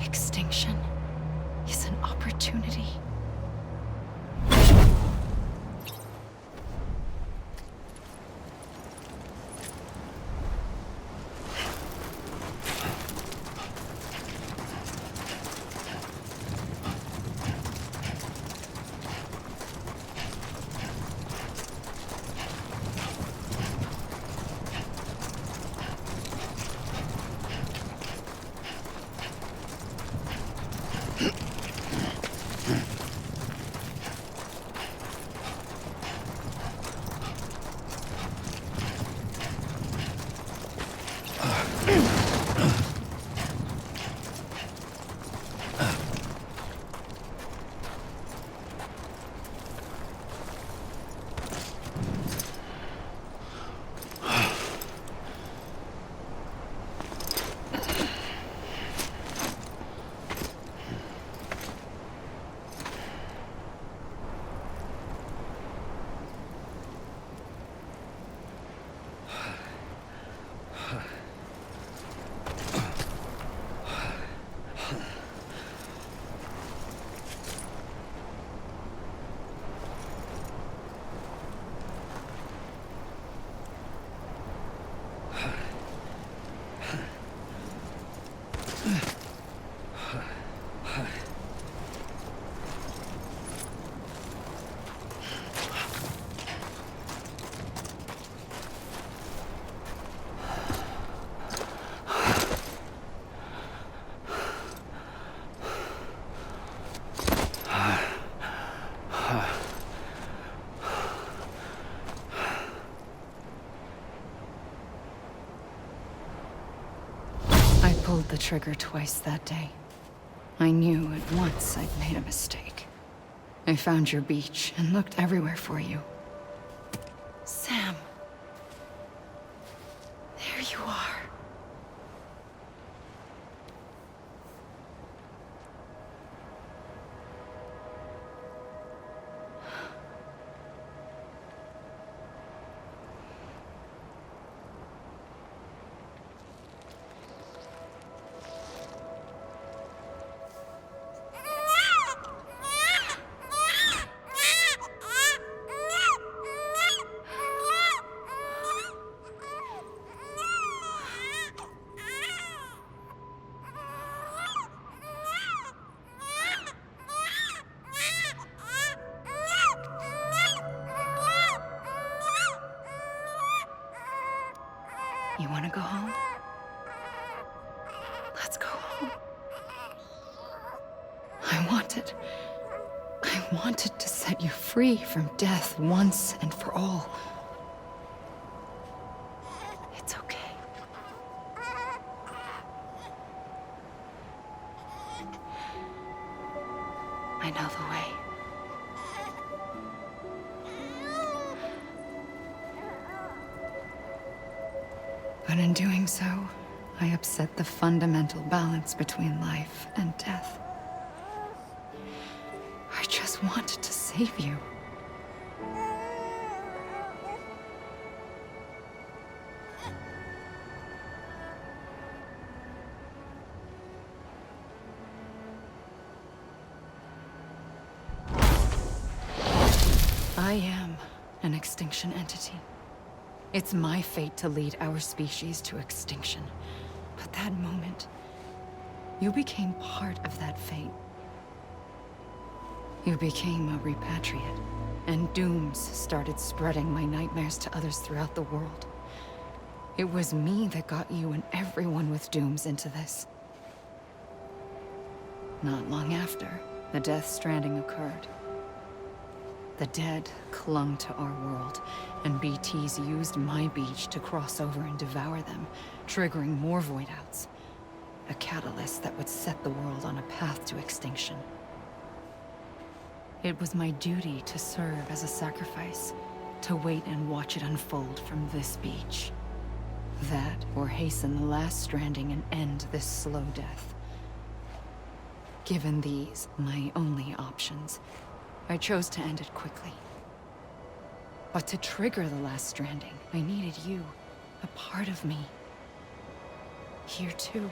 Extinction is an opportunity. pulled the trigger twice that day. I knew at once I'd made a mistake. I found your beach and looked everywhere for you. Sam. There you are. You want to go home? Let's go home. I wanted to set you free from death once and for all. It's okay. I know the way. But in doing so, I upset the fundamental balance between life and death. I just wanted to save you. I am an extinction entity. It's my fate to lead our species to extinction. But that moment, you became part of that fate. You became a repatriate, and dooms started spreading my nightmares to others throughout the world. It was me that got you and everyone with dooms into this. Not long after, the Death Stranding occurred. The dead clung to our world, and BTs used my beach to cross over and devour them, triggering more void-outs. A catalyst that would set the world on a path to extinction. It was my duty to serve as a sacrifice, to wait and watch it unfold from this beach. That, or hasten the last stranding and end this slow death. Given these, my only options, I chose to end it quickly. But to trigger the last stranding, I needed you, a part of me. Here too.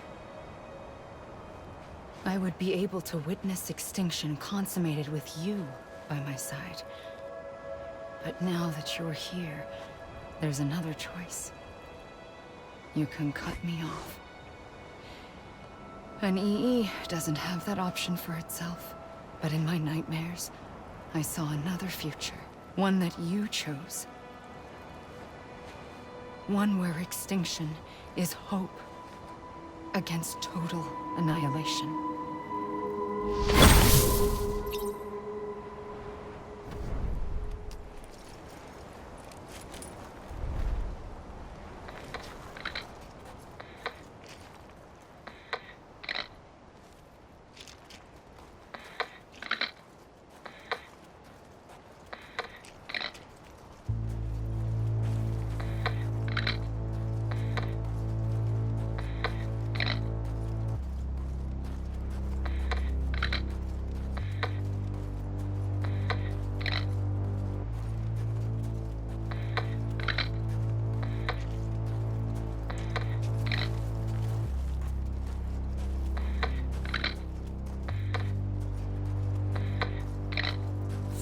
I would be able to witness extinction consummated with you by my side. But now that you're here, there's another choice. You can cut me off. An EE doesn't have that option for itself. But in my nightmares, I saw another future. One that you chose. One where extinction is hope against total annihilation.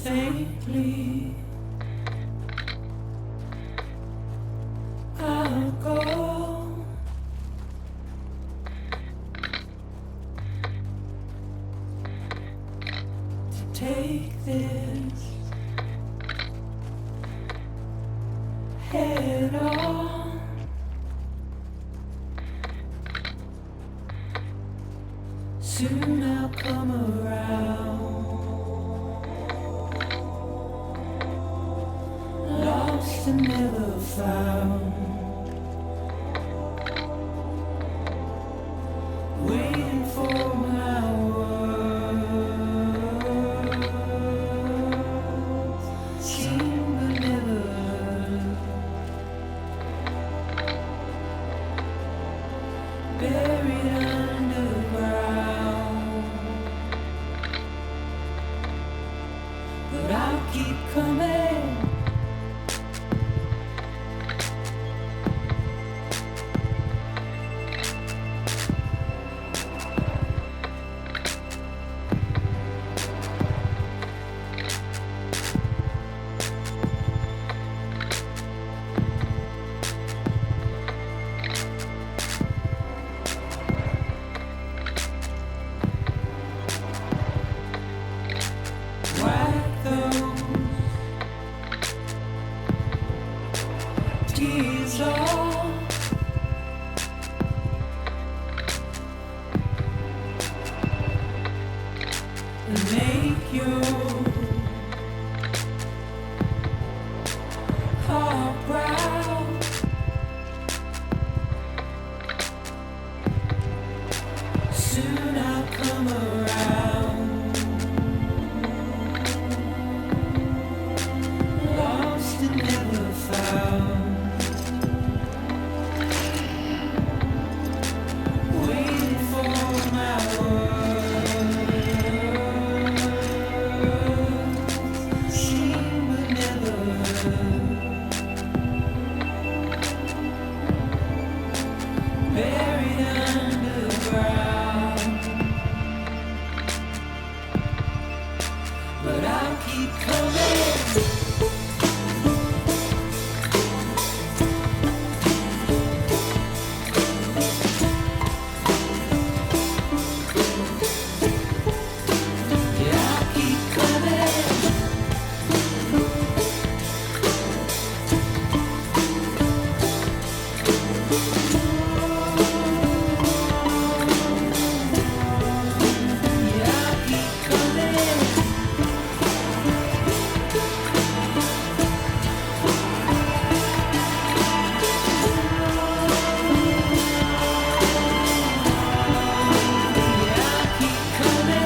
Faintly, I'll go to take this head on. Soon I'll come around. Lost and never found. buried underground. But I'll keep coming. Wipe those tears off. And make your heart proud. Soon I'll come around. Lost and never found. Waiting for my words, seen but never heard. Buried underground. But I'll keep coming. Yeah, I'll keep coming. Yeah, I'll keep coming. Yeah, I'll keep coming. Yeah, I'll keep coming.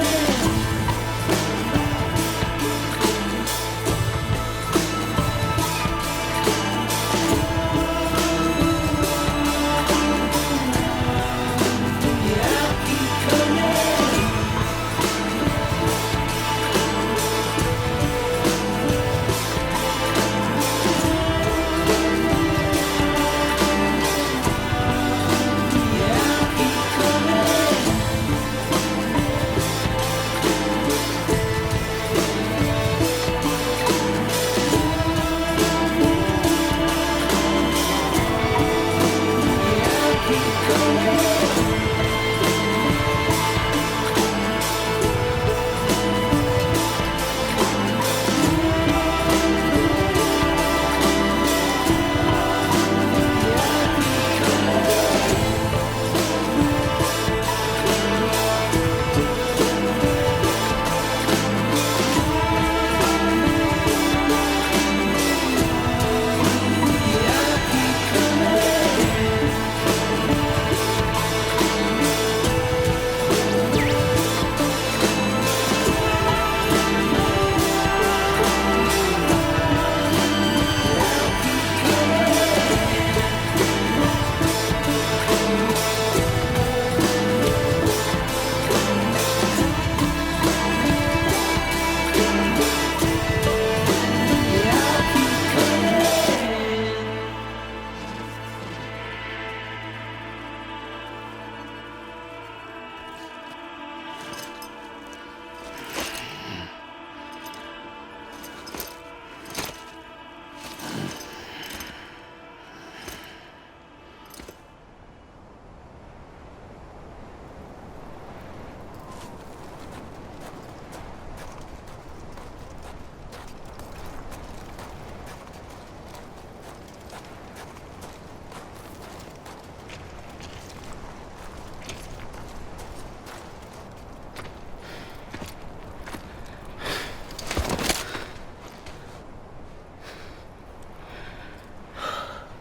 Yeah, I'll keep coming. Yeah, I'll keep coming.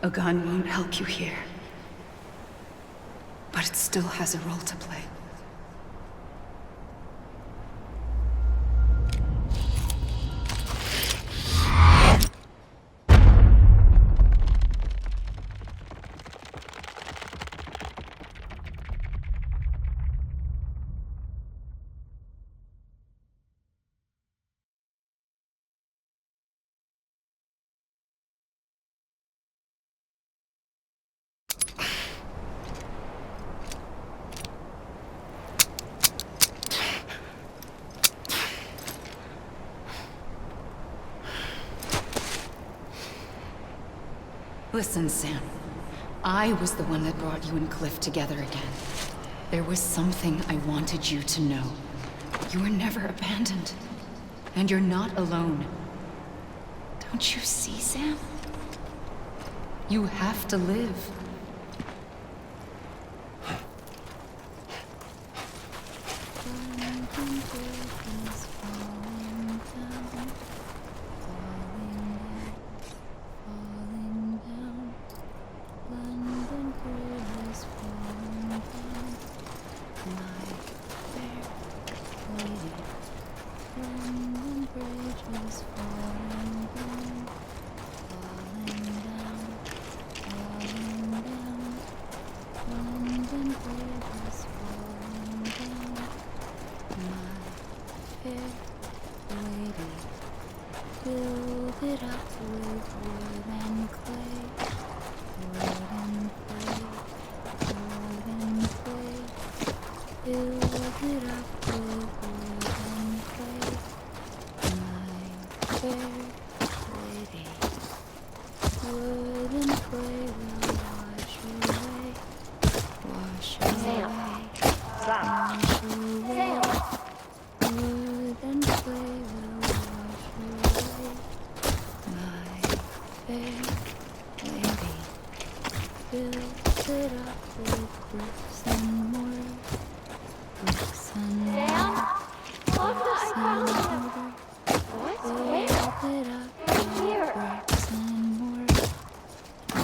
A gun won't help you here. But it still has a role to play. Listen, Sam. I was the one that brought you and Cliff together again. There was something I wanted you to know. You were never abandoned. And you're not alone. Don't you see, Sam? You have to live.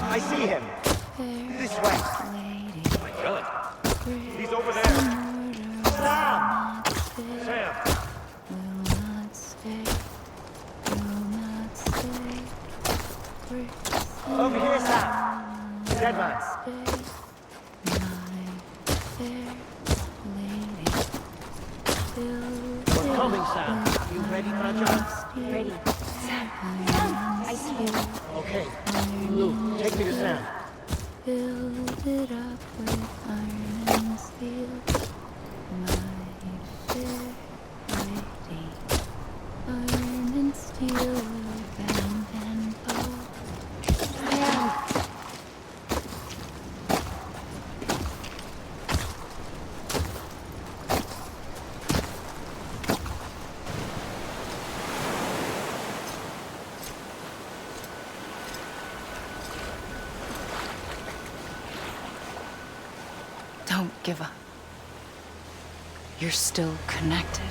I see him. This way. My God. He's over there. Sam! Sam! Over here, Sam. Dead man. We're coming, Sam. You ready, Maja? Ready. Sam, I see you. Okay. Lou, take me to Sam. Build it up with iron and steel. My fair lady. Iron and steel will bend and fall. Don't give up. You're still connected.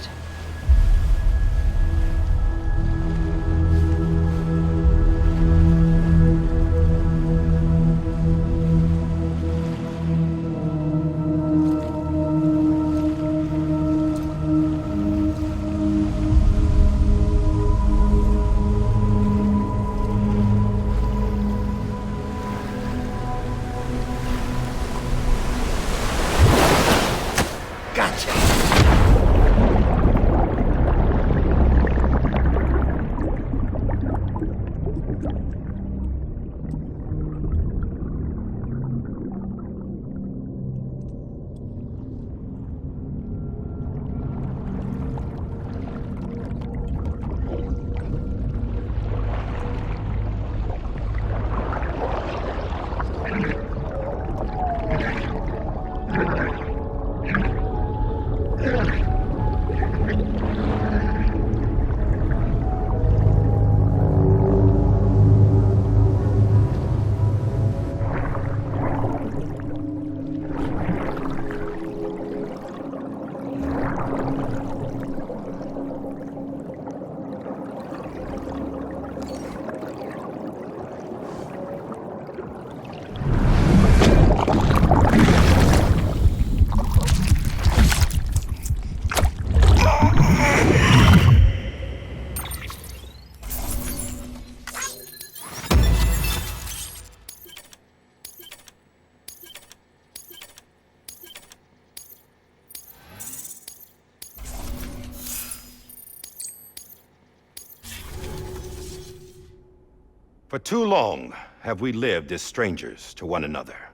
For too long have we lived as strangers to one another,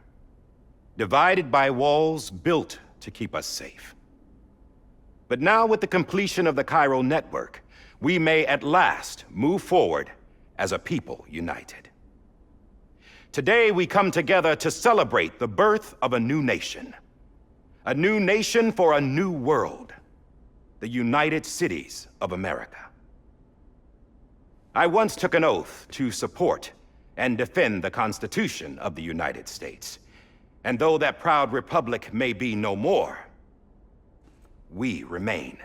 divided by walls built to keep us safe. But now with the completion of the Cairo network, we may at last move forward as a people united. Today we come together to celebrate the birth of a new nation. A new nation for a new world. The United Cities of America. I once took an oath to support and defend the Constitution of the United States. And though that proud republic may be no more, we remain.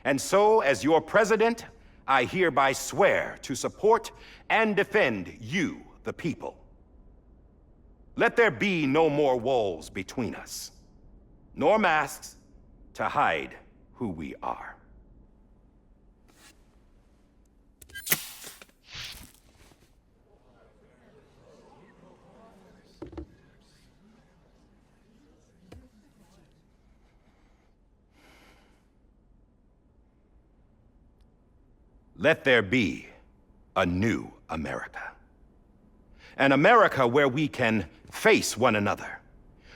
And so, as your president, I hereby swear to support and defend you, the people. Let there be no more walls between us, nor masks to hide who we are. Let there be a new America. An America where we can face one another,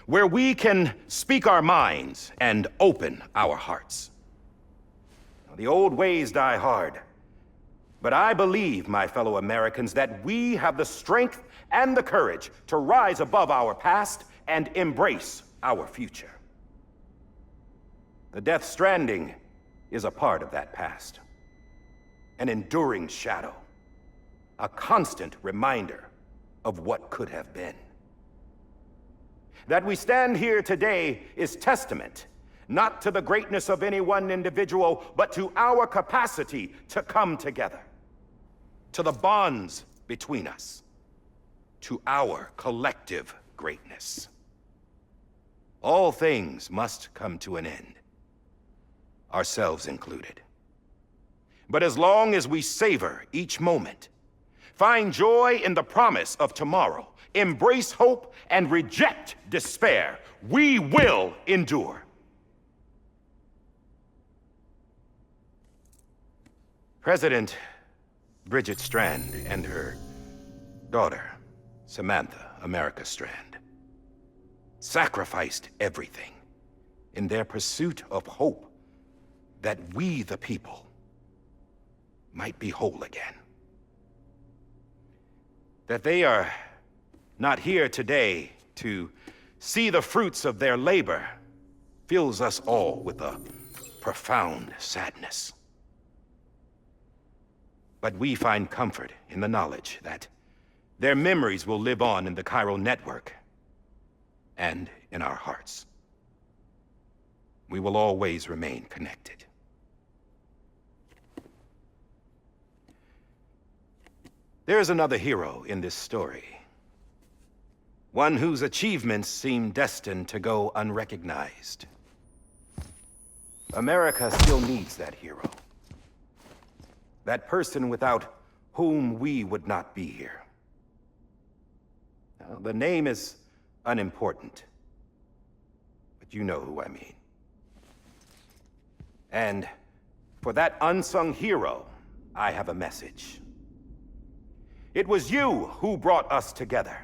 where we can speak our minds and open our hearts. The old ways die hard, but I believe, my fellow Americans, that we have the strength and the courage to rise above our past and embrace our future. The Death Stranding is a part of that past. An enduring shadow, a constant reminder of what could have been. That we stand here today is testament, not to the greatness of any one individual, but to our capacity to come together, to the bonds between us, to our collective greatness. All things must come to an end, ourselves included. But as long as we savor each moment, find joy in the promise of tomorrow, embrace hope, and reject despair, we will endure. President Bridget Strand and her daughter, Samantha America Strand, sacrificed everything in their pursuit of hope that we, the people, might be whole again. That they are not here today to see the fruits of their labor fills us all with a profound sadness. But we find comfort in the knowledge that their memories will live on in the chiral network and in our hearts. We will always remain connected. There's another hero in this story. One whose achievements seem destined to go unrecognized. America still needs that hero. That person without whom we would not be here. Now, the name is unimportant, but you know who I mean. And for that unsung hero, I have a message. It was you who brought us together.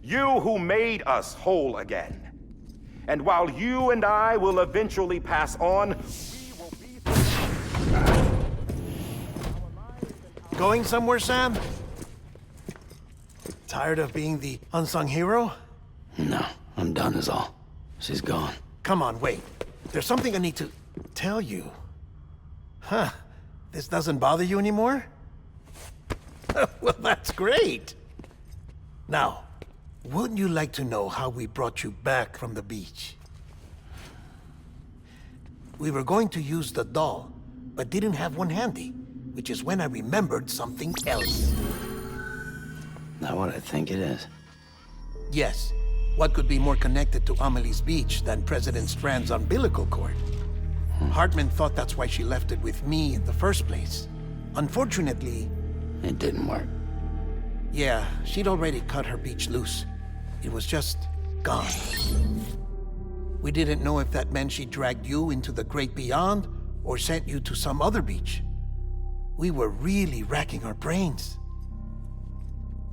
You who made us whole again. And while you and I will eventually pass on, we will be... Going somewhere, Sam? Tired of being the unsung hero? No, I'm done is all. She's gone. Come on, wait. There's something I need to tell you. Huh. This doesn't bother you anymore? Well, that's great. Now, wouldn't you like to know how we brought you back from the beach? We were going to use the doll, but didn't have one handy, which is when I remembered something else. Not what I think it is. Yes. What could be more connected to Amelie's beach than President Strand's umbilical cord? Hartman thought that's why she left it with me in the first place. Unfortunately... It didn't work. Yeah, she'd already cut her beach loose. It was just gone. We didn't know if that meant she dragged you into the great beyond or sent you to some other beach. We were really racking our brains.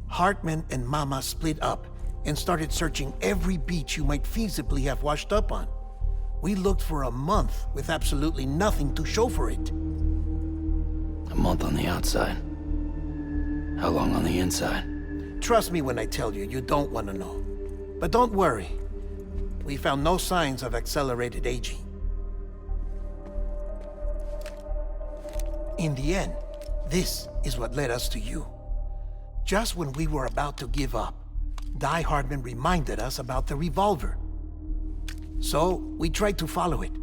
Hartman and Mama split up and started searching every beach you might feasibly have washed up on. We looked for a month with absolutely nothing to show for it. A month on the outside. How long on the inside? trust me when I tell you, you don't want to know. But don't worry. We found no signs of accelerated aging. In the end, this is what led us to you. Just when we were about to give up, Die Hardman reminded us about the revolver. So, we tried to follow it,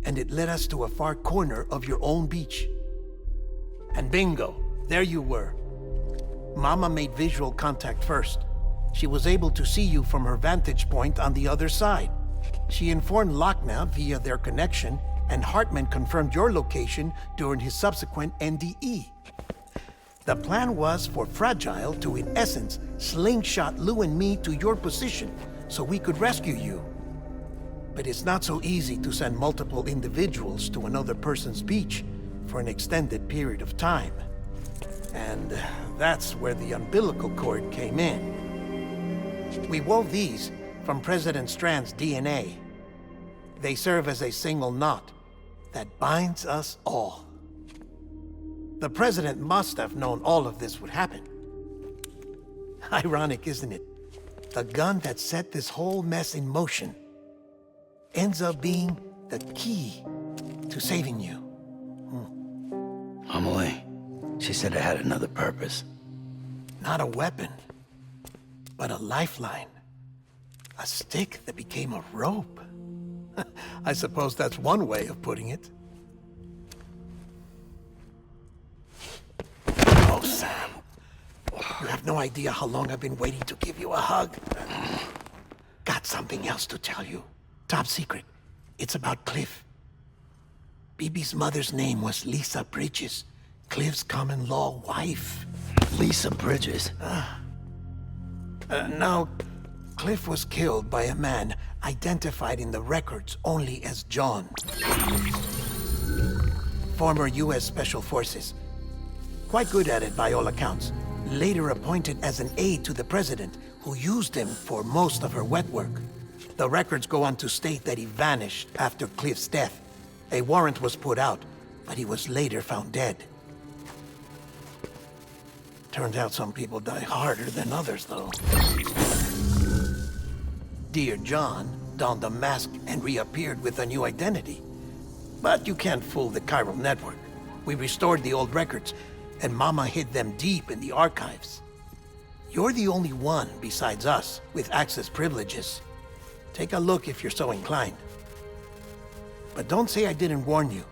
and it led us to a far corner of your own beach. And bingo, there you were. Mama made visual contact first. She was able to see you from her vantage point on the other side. She informed Lochna via their connection, and Hartman confirmed your location during his subsequent NDE. The plan was for Fragile to, in essence, slingshot Lou and me to your position so we could rescue you. But it's not so easy to send multiple individuals to another person's beach for an extended period of time. And that's where the umbilical cord came in. We wove these from President Strand's DNA. They serve as a single knot that binds us all. The President must have known all of this would happen. Ironic, isn't it? The gun that set this whole mess in motion ends up being the key to saving you. Amelie, she said it had another purpose. Not a weapon, but a lifeline. A stick that became a rope. I suppose that's one way of putting it. Oh, Sam. You have no idea how long I've been waiting to give you a hug. Got something else to tell you. Top secret. It's about Cliff. Bibi's mother's name was Lisa Bridges, Cliff's common-law wife. Lisa Bridges? Now, Cliff was killed by a man identified in the records only as John. Former U.S. Special Forces. Quite good at it by all accounts. Later appointed as an aide to the president, who used him for most of her wet work. The records go on to state that he vanished after Cliff's death. A warrant was put out, but he was later found dead. Turns out some people die harder than others, though. Dear John donned a mask and reappeared with a new identity. But you can't fool the chiral network. We restored the old records, and Mama hid them deep in the archives. You're the only one besides us with access privileges. Take a look if you're so inclined. But don't say I didn't warn you.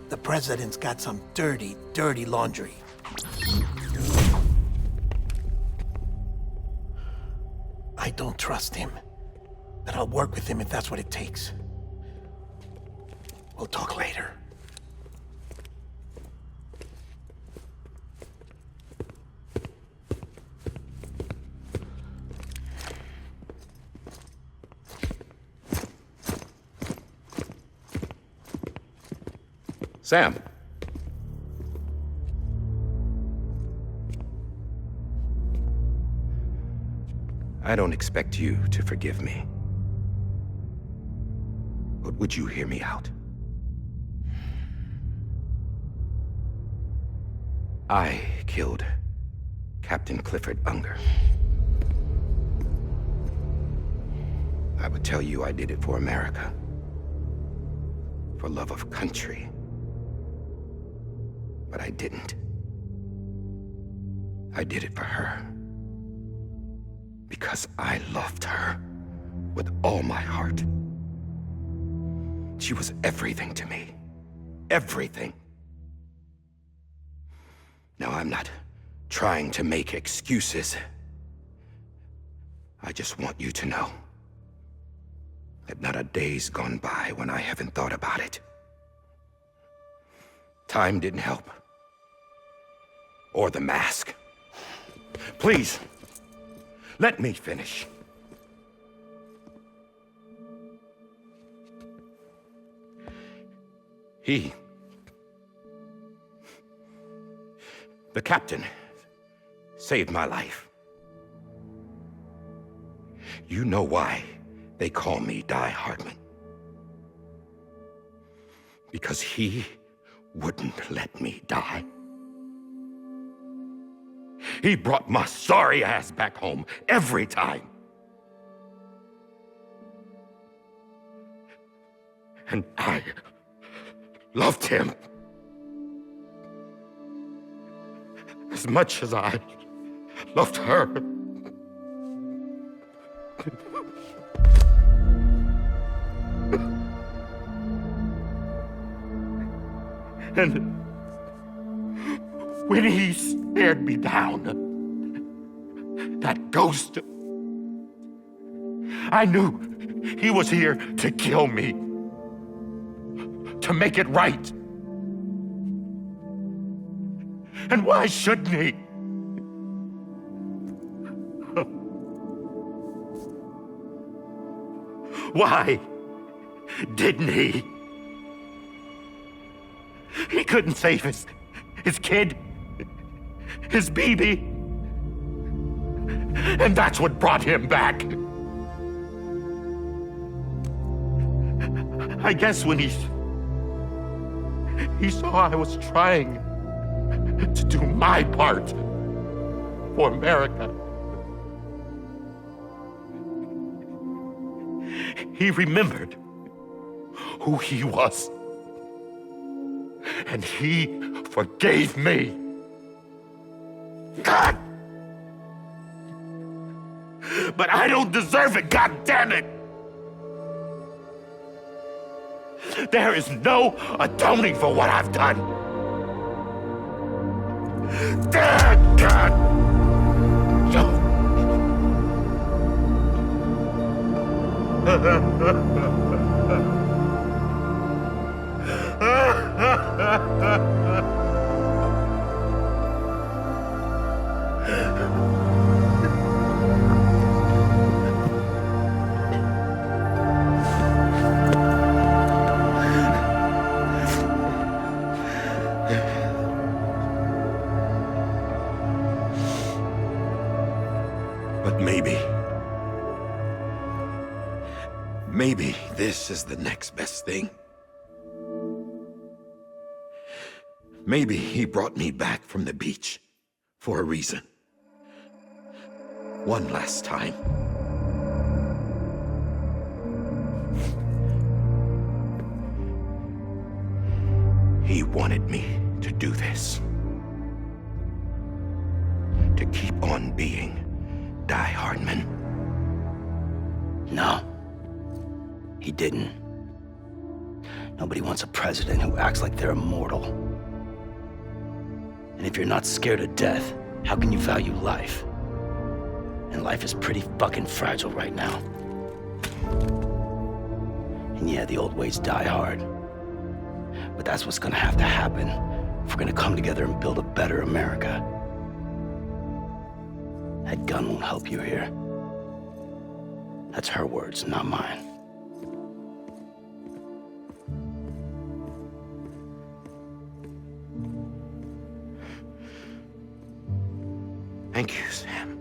The president's got some dirty, dirty laundry. I don't trust him, but I'll work with him if that's what it takes. We'll talk later. Sam. I don't expect you to forgive me. But would you hear me out? I killed Captain Clifford Unger. I would tell you I did it for America. For love of country. But I didn't. I did it for her. Because I loved her with all my heart. She was everything to me. Everything. Now, I'm not trying to make excuses. I just want you to know that not a day's gone by when I haven't thought about it. Time didn't help. Or the mask. Please, let me finish. The captain, saved my life. You know why they call me Die Hardman. Because he wouldn't let me die. He brought my sorry ass back home every time. And I loved him as much as I loved her. And when he stared me down, that ghost, I knew he was here to kill me, to make it right. And why shouldn't he? Why didn't he? He couldn't save his kid, his baby. And that's what brought him back. I guess when he saw I was trying to do my part for America, he remembered who he was. And he forgave me. God! But I don't deserve it, God damn it! There is no atoning for what I've done. Damn, God! But maybe this is the next best thing. Maybe he brought me back from the beach for a reason. One last time. He wanted me to do this. To keep on being Die Hardman. No. He didn't. Nobody wants a president who acts like they're immortal. And if you're not scared of death, how can you value life? And life is pretty fucking fragile right now. And yeah, the old ways die hard. But that's what's gonna have to happen if we're gonna come together and build a better America. That gun won't help you here. That's her words, not mine. Thank you, Sam.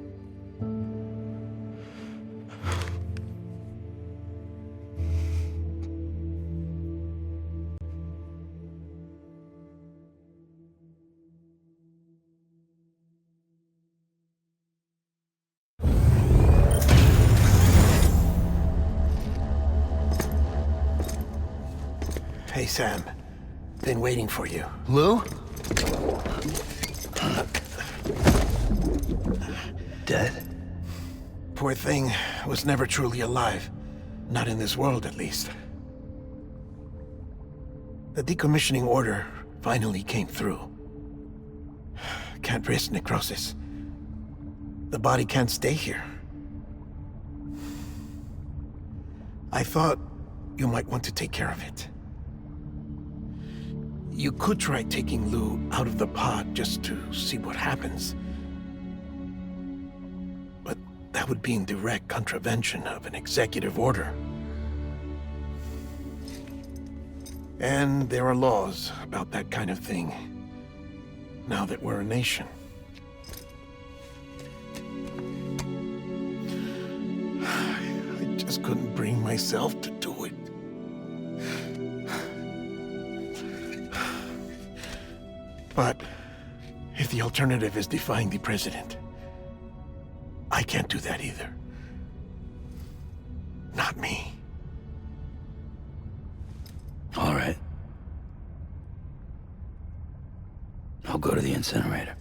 Hey, Sam. Been waiting for you. Lou? Dead? Poor thing was never truly alive. Not in this world, at least. The decommissioning order finally came through. Can't risk necrosis. The body can't stay here. I thought you might want to take care of it. You could try taking Lou out of the pod just to see what happens. But that would be in direct contravention of an executive order. And there are laws about that kind of thing, now that we're a nation. I just couldn't bring myself to do it. But if the alternative is defying the president, I can't do that either. Not me. All right. I'll go to the incinerator.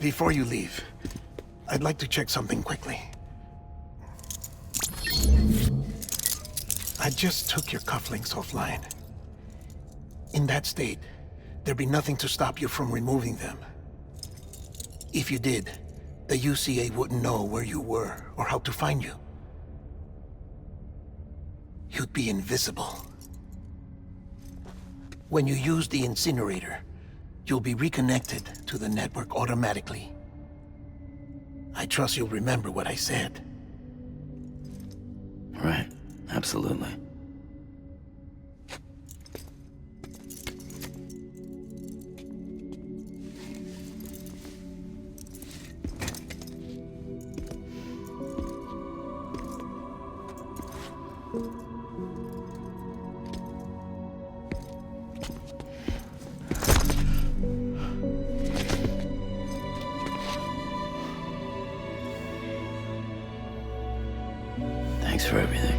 Before you leave, I'd like to check something quickly. I just took your cufflinks offline. In that state, there'd be nothing to stop you from removing them. If you did, the UCA wouldn't know where you were or how to find you. You'd be invisible. When you use the incinerator, you'll be reconnected to the network automatically. I trust you'll remember what I said. Right. Absolutely. Thanks for everything.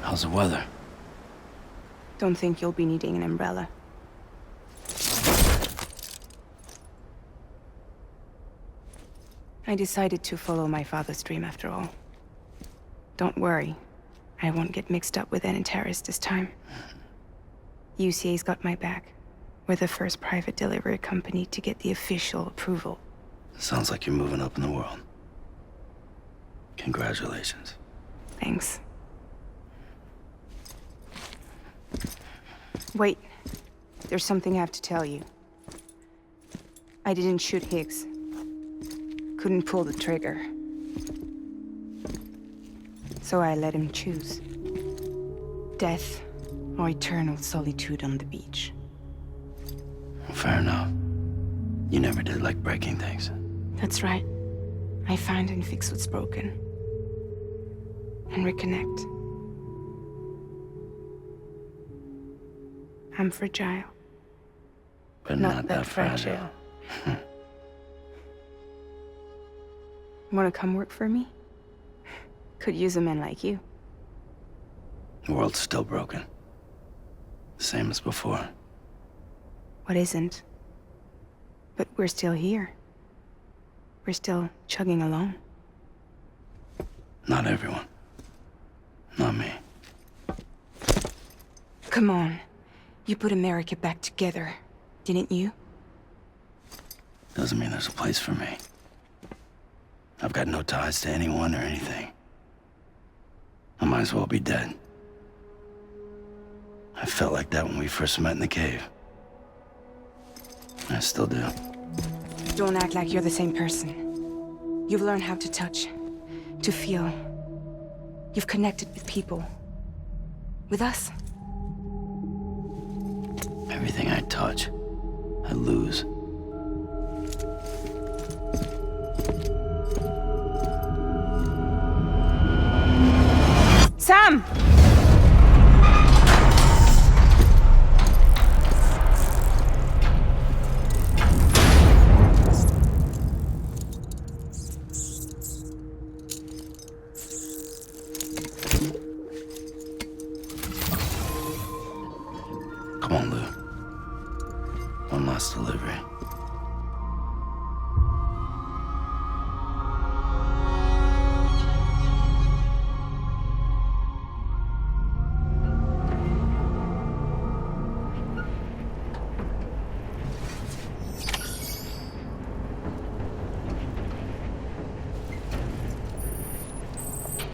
How's the weather? Don't think you'll be needing an umbrella. I decided to follow my father's dream after all. Don't worry. I won't get mixed up with any terrorists this time. UCA's got my back. We're the first private delivery company to get the official approval. Sounds like you're moving up in the world. Congratulations. Thanks. Wait. There's something I have to tell you. I didn't shoot Higgs. Couldn't pull the trigger. So I let him choose. Death or eternal solitude on the beach. Fair enough. You never did like breaking things. That's right. I find and fix what's broken. And reconnect. I'm fragile. But not that fragile. Wanna come work for me? Could use a man like you. The world's still broken. The same as before. What isn't? But we're still here. We're still chugging along. Not everyone. Not me. Come on. You put America back together, didn't you? Doesn't mean there's a place for me. I've got no ties to anyone or anything. I might as well be dead. I felt like that when we first met in the cave. I still do. Don't act like you're the same person. You've learned how to touch, to feel. You've connected with people. With us. Everything I touch, I lose. Sam! Come on, Lou. One last delivery.